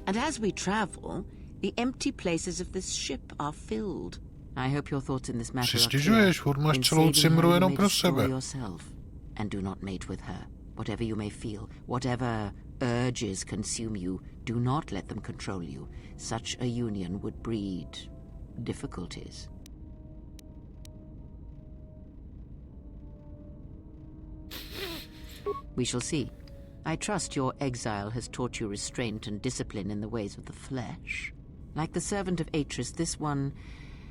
And as we travel, the empty places of this ship are filled. I hope your thoughts in this matter are clear. In saving her, you may destroy yourself, and do not mate with her. Whatever you may feel, whatever urges consume you, do not let them control you. Such a union would breed difficulties. We shall see. I trust your exile has taught you restraint and discipline in the ways of the flesh. Like the servant of Atris, this one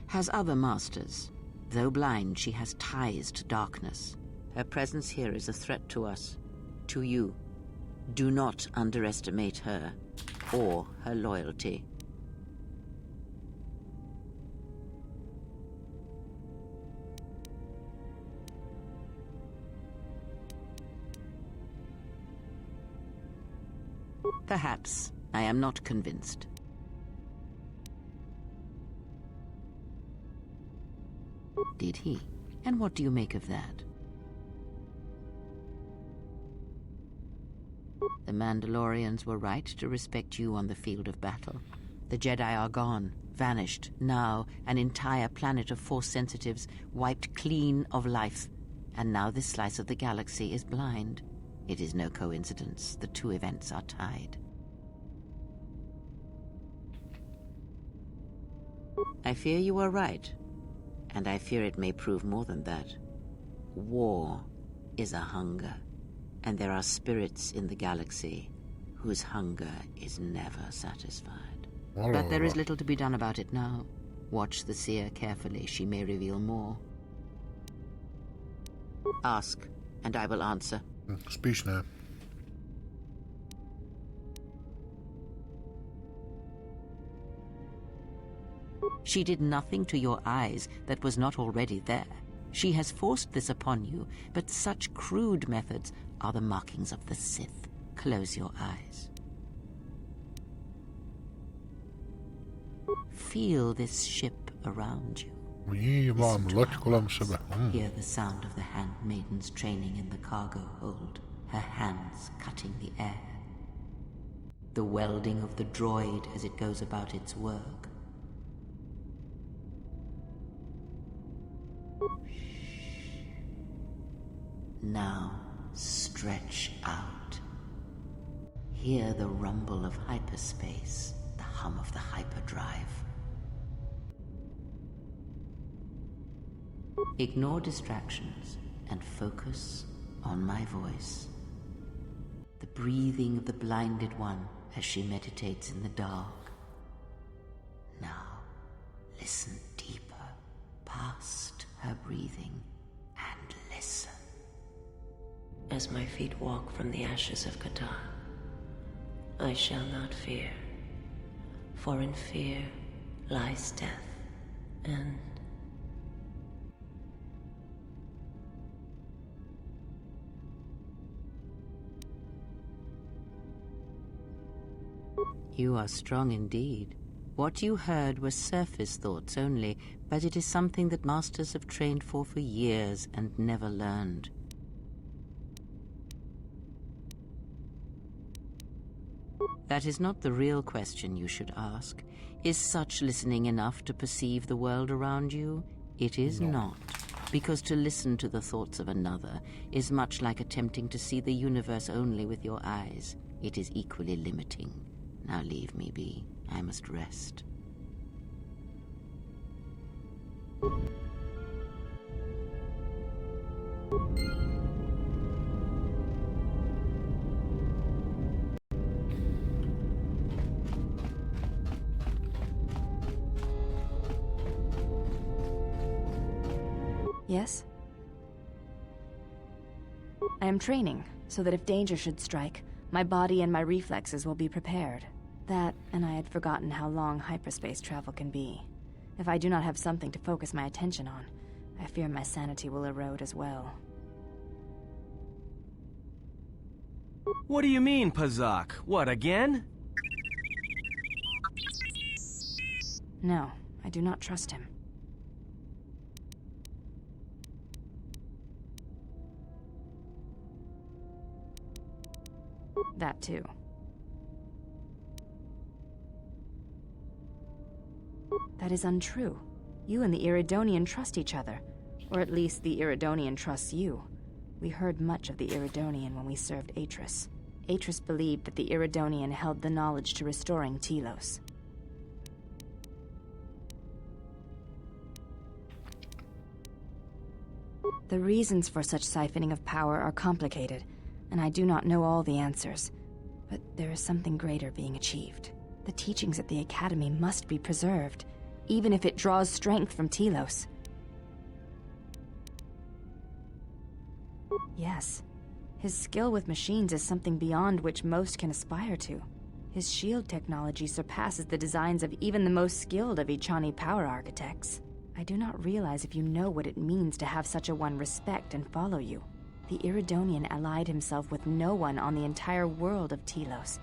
has other masters. Though blind, she has ties to darkness. Her presence here is a threat to us, to you. Do not underestimate her, or her loyalty. Perhaps. I am not convinced. Did he? And what do you make of that? The Mandalorians were right to respect you on the field of battle. The Jedi are gone, vanished. Now, an entire planet of Force sensitives wiped clean of life. And now this slice of the galaxy is blind. It is no coincidence. The two events are tied. I fear you are right. And I fear it may prove more than that. War is a hunger. And there are spirits in the galaxy whose hunger is never satisfied. But there is little to be done about it now. Watch the seer carefully. She may reveal more. Ask, and I will answer. Spíš ne. She did nothing to your eyes that was not already there. She has forced this upon you, but such crude methods are the markings of the Sith. Close your eyes. Feel this ship around you. Hear the sound of the handmaidens training in the cargo hold, her hands cutting the air. The welding of the droid as it goes about its work. Now, stretch out. Hear the rumble of hyperspace, the hum of the hyperdrive. Ignore distractions and focus on my voice. the breathing of the blinded one as she meditates in the dark. Now, listen deeper past her breathing and listen. As my feet walk from the ashes of KOTOR, I shall not fear, for in fear lies death, and you are strong indeed. What you heard were surface thoughts only, but it is something that masters have trained for years and never learned. That is not the real question you should ask. Is such listening enough to perceive the world around you? It is not. Because to listen to the thoughts of another is much like attempting to see the universe only with your eyes. It is equally limiting. Now leave me be. I must rest. Yes? I am training, so that if danger should strike, my body and my reflexes will be prepared. That, and I had forgotten how long hyperspace travel can be. If I do not have something to focus my attention on, I fear my sanity will erode as well. What do you mean, Pazak? What, again? No, I do not trust him. That too. That is untrue. You and the Iridonian trust each other. Or at least the Iridonian trusts you. We heard much of the Iridonian when we served Atris. Atris believed that the Iridonian held the knowledge to restoring Telos. The reasons for such siphoning of power are complicated, and I do not know all the answers. But there is something greater being achieved. The teachings at the Academy must be preserved, even if it draws strength from Telos. Yes. His skill with machines is something beyond which most can aspire to. His shield technology surpasses the designs of even the most skilled of Echani power architects. I do not realize if you know what it means to have such a one respect and follow you. The Iridonian allied himself with no one on the entire world of Telos,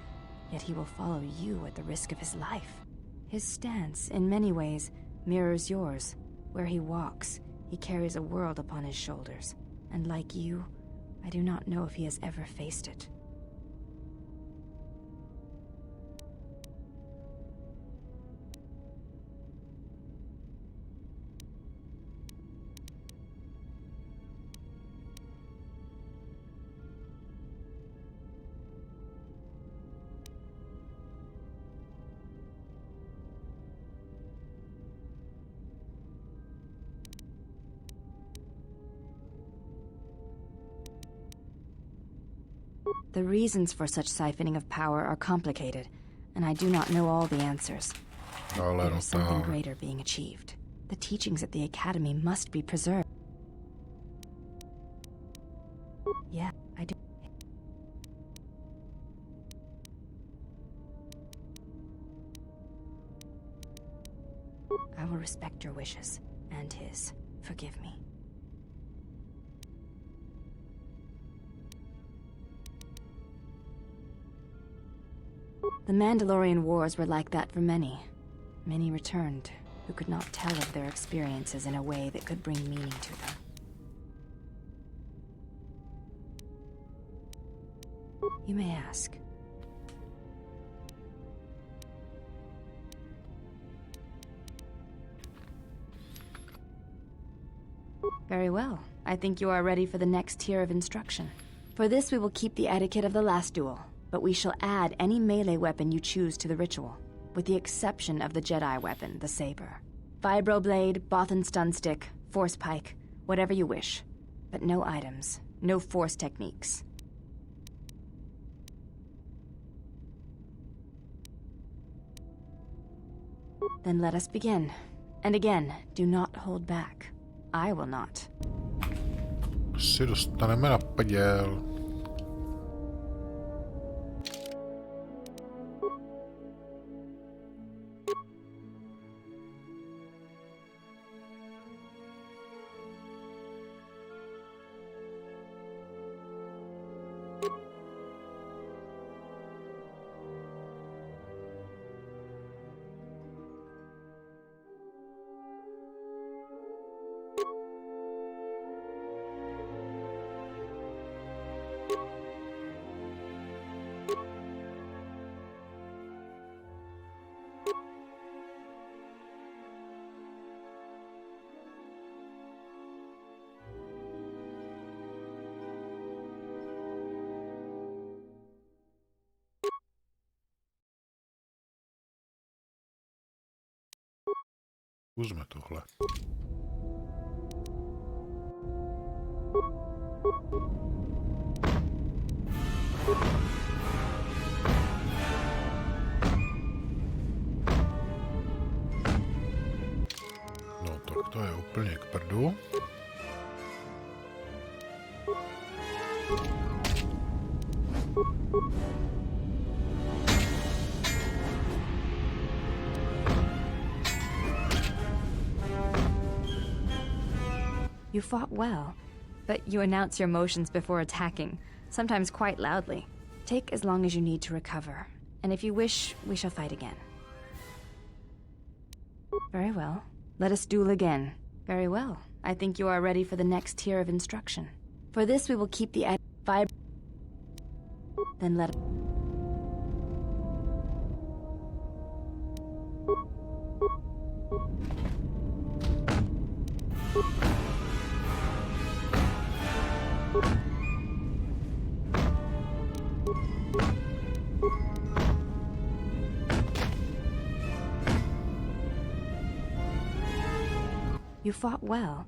yet he will follow you at the risk of his life. His stance, in many ways, mirrors yours. Where he walks, he carries a world upon his shoulders, and like you, I do not know if he has ever faced it. The reasons for such siphoning of power are complicated, and I do not know all the answers. There is something greater being achieved. The teachings at the Academy must be preserved. Yeah, I do. I will respect your wishes, and his. Forgive me. The Mandalorian Wars were like that for many. Many returned, who could not tell of their experiences in a way that could bring meaning to them. You may ask. Very well. I think you are ready for the next tier of instruction. For this we will keep the etiquette of the last duel, but we shall add any melee weapon you choose to the ritual, with the exception of the Jedi weapon, the saber. Vibroblade, Bothan stun stick, force pike, whatever you wish. But no items, no force techniques. Then let us begin. And again, do not hold back. I will not. Si dostaneme na pděl. Zkusme tohle. No tak to je úplně k prdu. You fought well, but you announce your motions before attacking, sometimes quite loudly. Take as long as you need to recover, and if you wish, we shall fight again. Very well. Let us duel again. Very well. I think you are ready for the next tier of instruction. For this, we will keep the Then let... You fought well,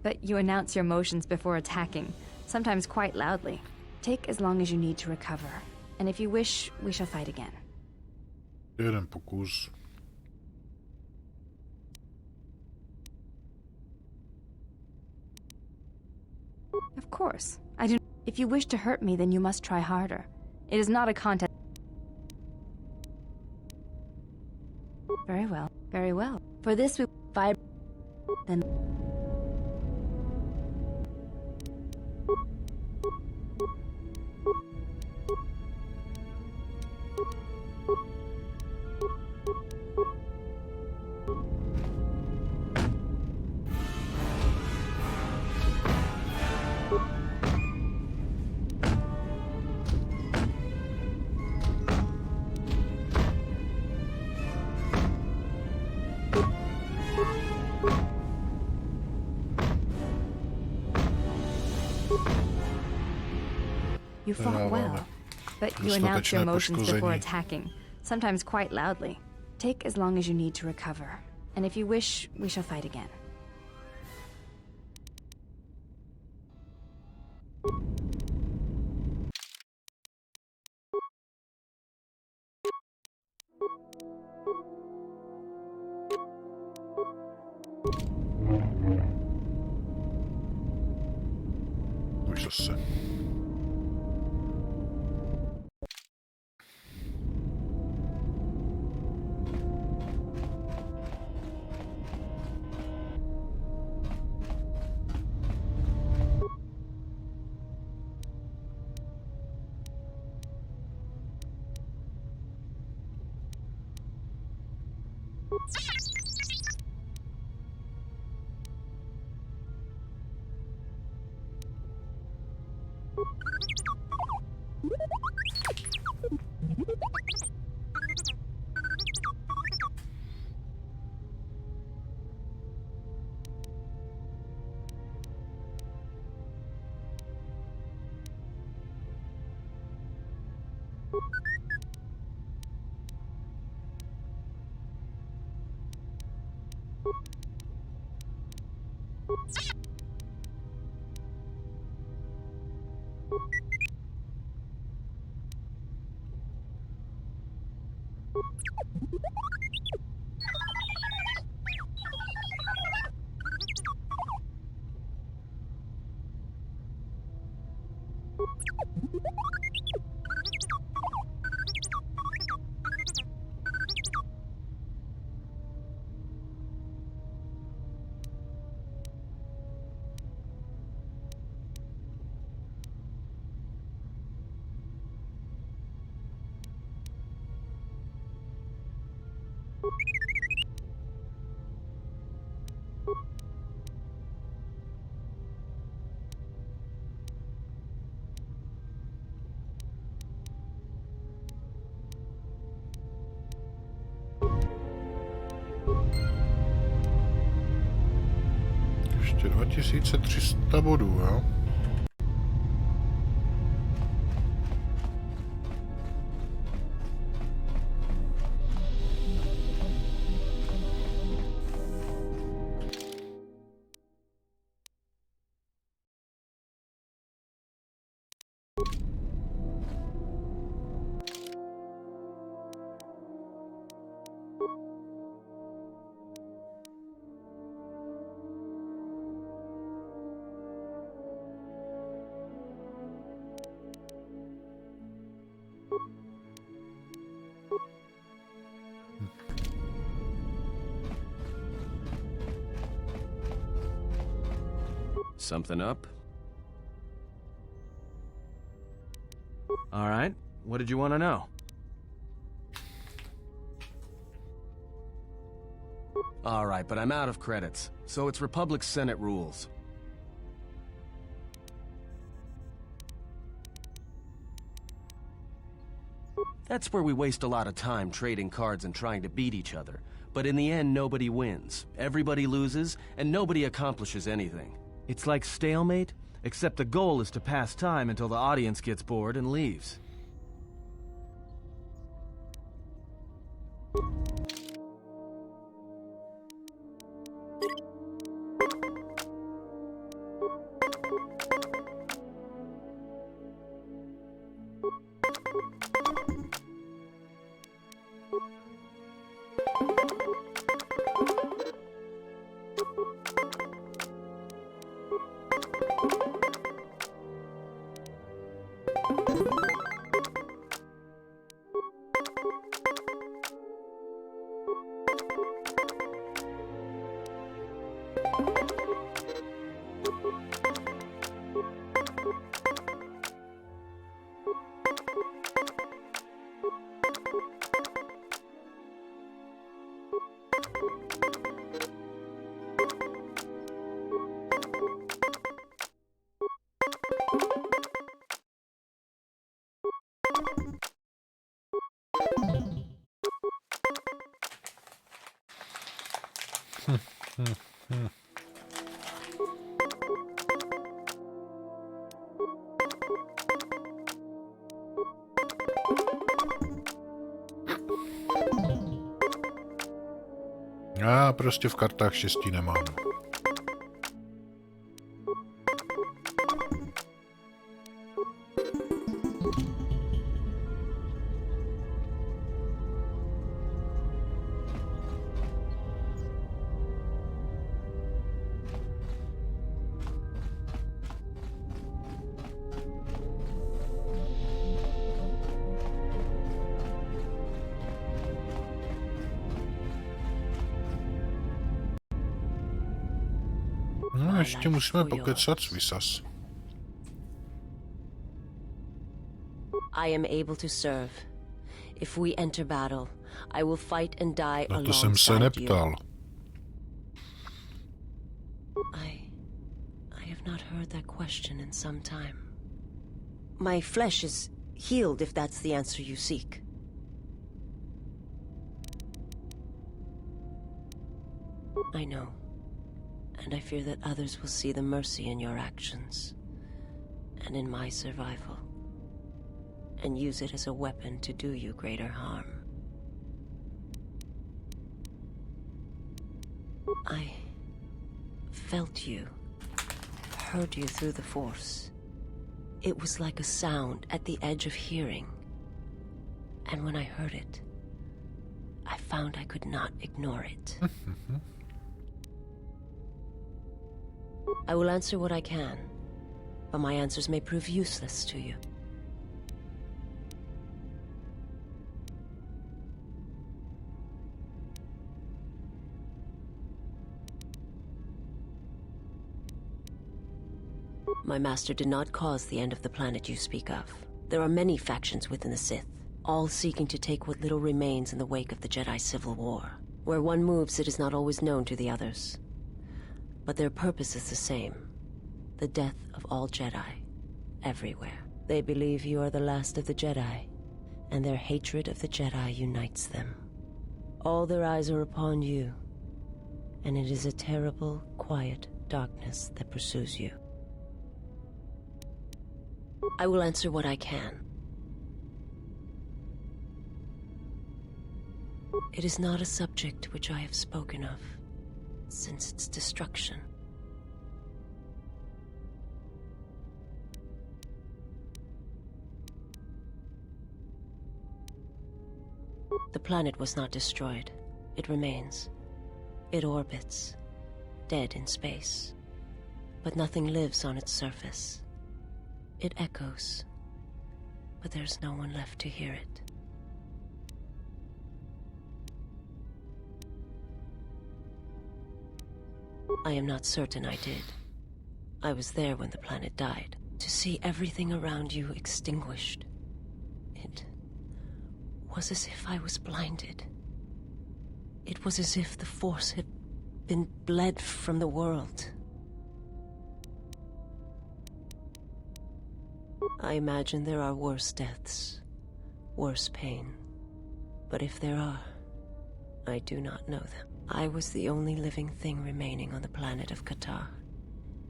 but you announce your motions before attacking, sometimes quite loudly. Take as long as you need to recover, and if you wish, we shall fight again. Jeden pokus. Of course. I do. If you wish to hurt me, then you must try harder. It is not a contest. Very well. Very well. For this, we fight. Then. You fought well, but you announce your motions before attacking, sometimes quite loudly. Take as long as you need to recover, and if you wish, we shall fight again. Už zase. Ještě 2300 bodů, jo? Something up? All right. What did you want to know? All right, but I'm out of credits, so it's Republic Senate rules. That's where we waste a lot of time trading cards and trying to beat each other. But in the end, nobody wins. Everybody loses, and nobody accomplishes anything. It's like stalemate, except the goal is to pass time until the audience gets bored and leaves. Já prostě v kartách štěstí nemám. No, ještě musíme pokecat s Vissas. I am able to serve. If we enter battle, I will fight and die Na to jsem se alongside you. neptal. I have not heard that question in some time. My flesh is healed if that's the answer you seek. I know. And I fear that others will see the mercy in your actions, and in my survival, and use it as a weapon to do you greater harm. I felt you, heard you through the Force. It was like a sound at the edge of hearing. And when I heard it, I found I could not ignore it. I will answer what I can. but my answers may prove useless to you. My master did not cause the end of the planet you speak of. There are many factions within the Sith, all seeking to take what little remains in the wake of the Jedi Civil War. Where one moves, it is not always known to the others. But their purpose is the same. The death of all Jedi, everywhere. They believe you are the last of the Jedi, and their hatred of the Jedi unites them. All their eyes are upon you, and it is a terrible, quiet darkness that pursues you. I will answer what I can. It is not a subject which I have spoken of since its destruction. The planet was not destroyed. It remains. It orbits, dead in space. But nothing lives on its surface. It echoes, but there's no one left to hear it. I am not certain I did. I was there when the planet died. To see everything around you extinguished. It was as if I was blinded. It was as if the Force had been bled from the world. I imagine there are worse deaths, worse pain. But if there are, I do not know them. I was the only living thing remaining on the planet of KOTOR.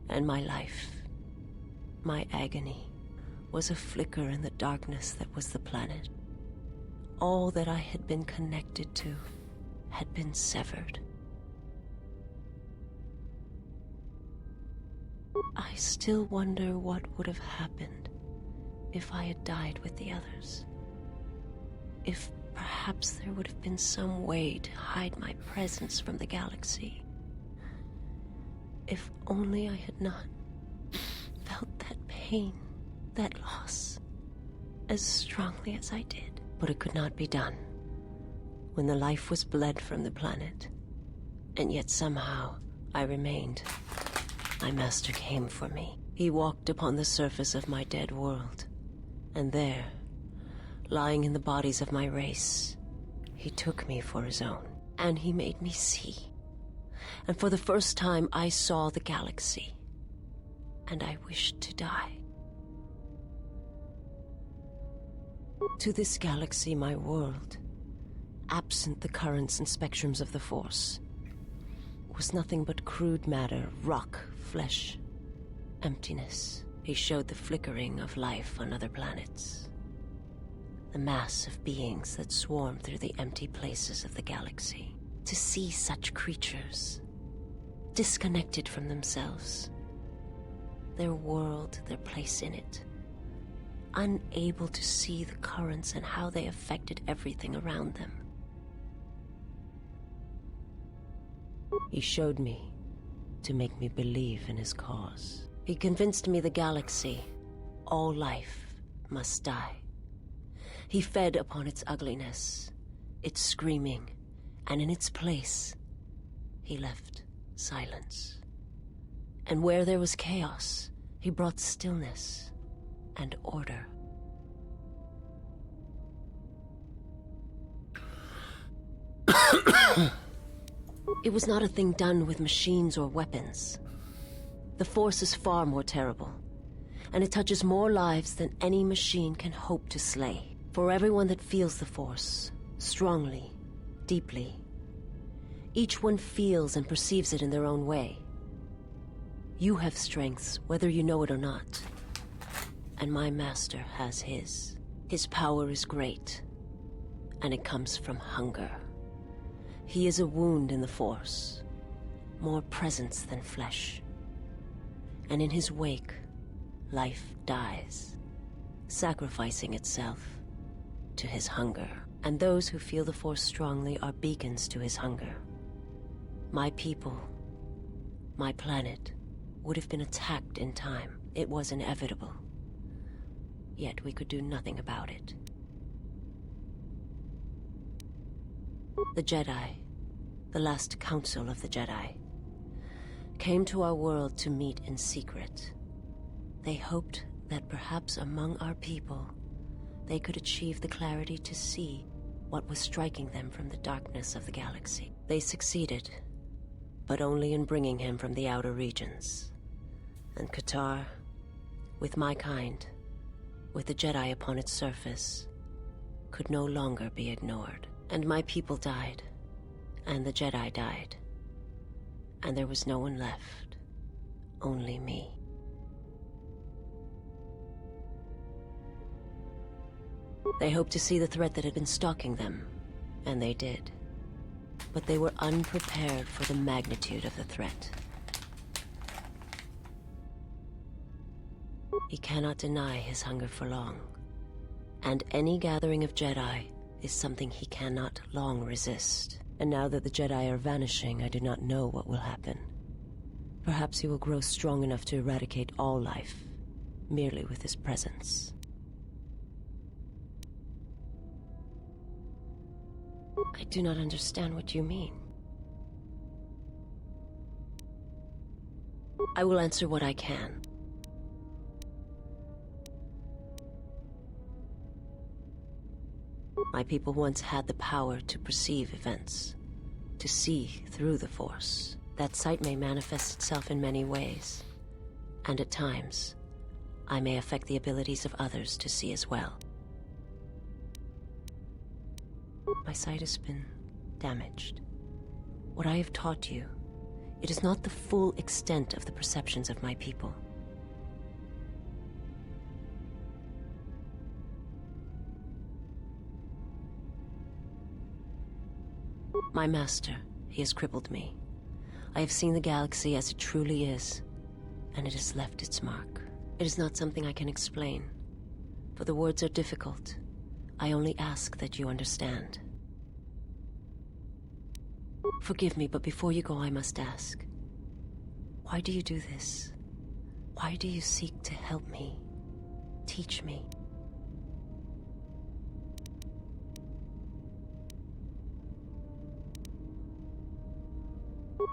And my life, my agony, was a flicker in the darkness that was the planet. All that I had been connected to had been severed. I still wonder what would have happened if I had died with the others. If perhaps there would have been some way to hide my presence from the galaxy. If only I had not felt that pain, that loss, as strongly as I did. But it could not be done. When the life was bled from the planet, and yet somehow I remained. My master came for me. He walked upon the surface of my dead world. And there, lying in the bodies of my race, he took me for his own. And he made me see. And for the first time, I saw the galaxy. And I wished to die. To this galaxy, my world, absent the currents and spectrums of the Force, was nothing but crude matter, rock, flesh, emptiness. He showed the flickering of life on other planets. The mass of beings that swarm through the empty places of the galaxy. To see such creatures, disconnected from themselves, their world, their place in it, unable to see the currents and how they affected everything around them. He showed me to make me believe in his cause. He convinced me the galaxy, all life, must die. He fed upon its ugliness, its screaming, and in its place, he left silence. And where there was chaos, he brought stillness and order. It was not a thing done with machines or weapons. The Force is far more terrible, and it touches more lives than any machine can hope to slay. For everyone that feels the Force, strongly, deeply, each one feels and perceives it in their own way. You have strengths, whether you know it or not. And my master has his. His power is great, and it comes from hunger. He is a wound in the Force, more presence than flesh. And in his wake, life dies, sacrificing itself to his hunger. And those who feel the Force strongly are beacons to his hunger. My people, my planet, would have been attacked in time, It was inevitable. Yet we could do nothing about it. The Jedi, the last council of the Jedi, came to our world to meet in secret. They hoped that perhaps among our people, they could achieve the clarity to see what was striking them from the darkness of the galaxy. They succeeded, but only in bringing him from the outer regions. And KOTOR, with my kind, with the Jedi upon its surface, could no longer be ignored. And my people died, and the Jedi died, and there was no one left, only me. They hoped to see the threat that had been stalking them, and they did. But they were unprepared for the magnitude of the threat. He cannot deny his hunger for long, and any gathering of Jedi is something he cannot long resist. And now that the Jedi are vanishing, I do not know what will happen. Perhaps he will grow strong enough to eradicate all life, merely with his presence. I do not understand what you mean. I will answer what I can. My people once had the power to perceive events, to see through the Force. That sight may manifest itself in many ways, and at times, I may affect the abilities of others to see as well. My sight has been damaged. What I have taught you, it is not the full extent of the perceptions of my people. My master, he has crippled me. I have seen the galaxy as it truly is, and it has left its mark. It is not something I can explain, for the words are difficult. I only ask that you understand. Forgive me, but before you go, I must ask. Why do you do this? Why do you seek to help me? Teach me?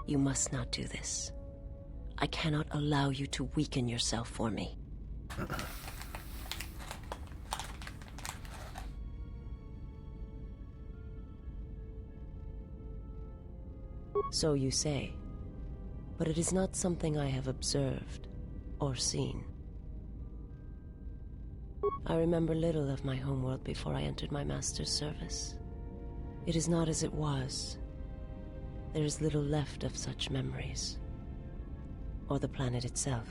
You must not do this. I cannot allow you to weaken yourself for me. So you say, but it is not something I have observed or seen. I remember little of my homeworld before I entered my master's service. It is not as it was. There is little left of such memories, or the planet itself.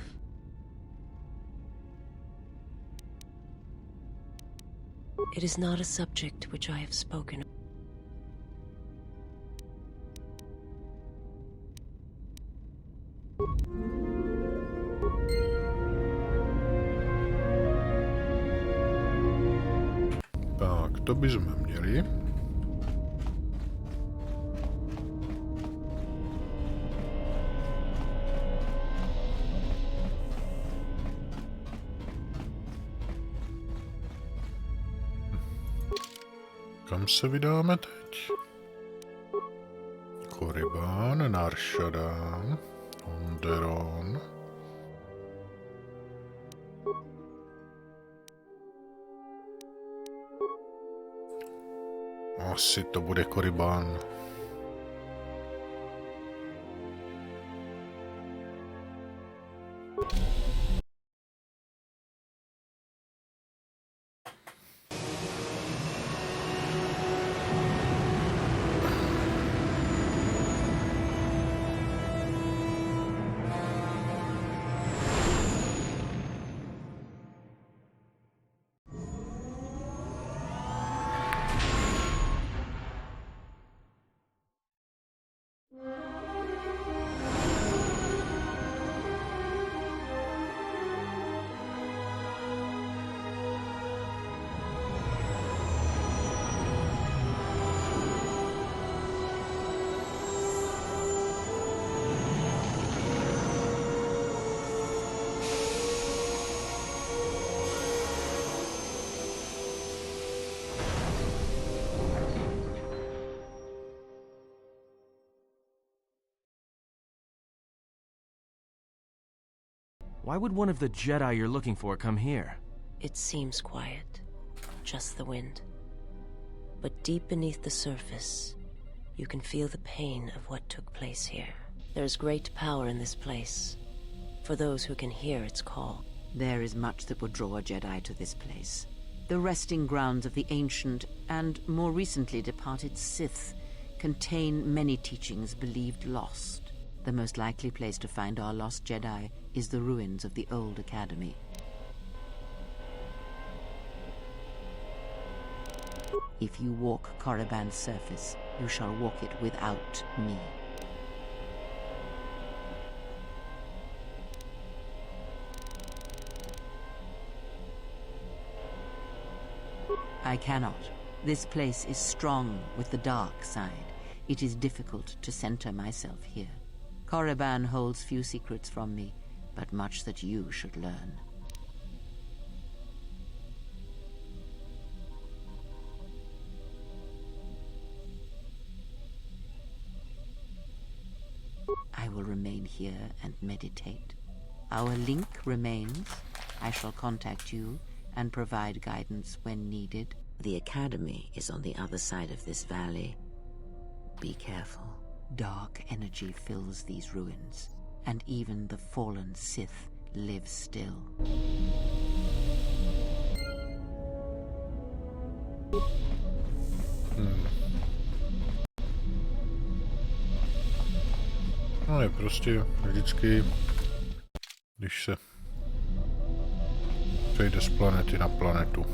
It is not a subject which I have spoken of. Tak, to bychom měli. Kam se vydáme teď? Korriban, Nar Shaddaa, Onderon. Asi to bude Korriban. Why would one of the Jedi you're looking for come here? It seems quiet. Just the wind. But deep beneath the surface, you can feel the pain of what took place here. There's great power in this place, for those who can hear its call. There is much that would draw a Jedi to this place. The resting grounds of the ancient and more recently departed Sith contain many teachings believed lost. The most likely place to find our lost Jedi is the ruins of the old academy. If you walk Korriban's surface, you shall walk it without me. I cannot. This place is strong with the dark side. It is difficult to center myself here. Korriban holds few secrets from me, but much that you should learn. I will remain here and meditate. Our link remains. I shall contact you and provide guidance when needed. The academy is on the other side of this valley. Be careful. Dark energy fills these ruins, and even the fallen Sith live still. No je prostě vždycky, když se přejde z planety na planetu.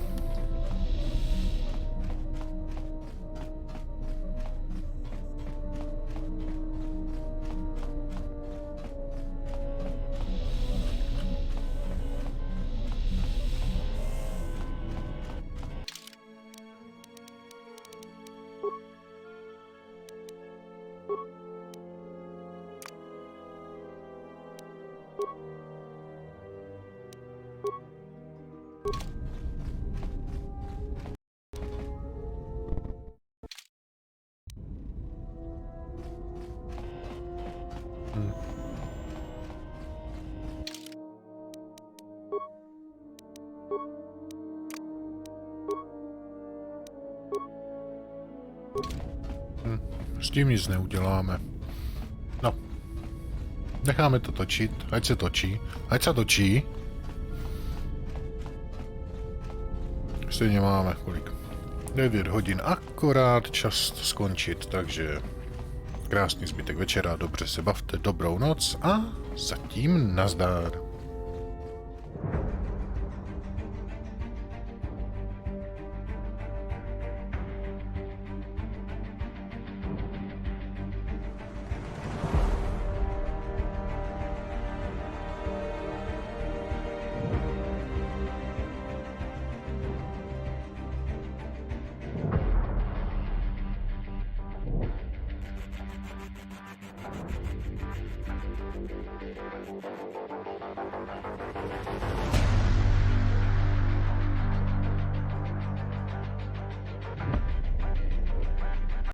S tím nic neuděláme. No. Necháme to točit, ať se točí. Ať se točí. Stejně máme kolik? 9 hodin, akorát čas skončit, takže krásný zbytek večera, dobře se bavte, dobrou noc a zatím nazdar.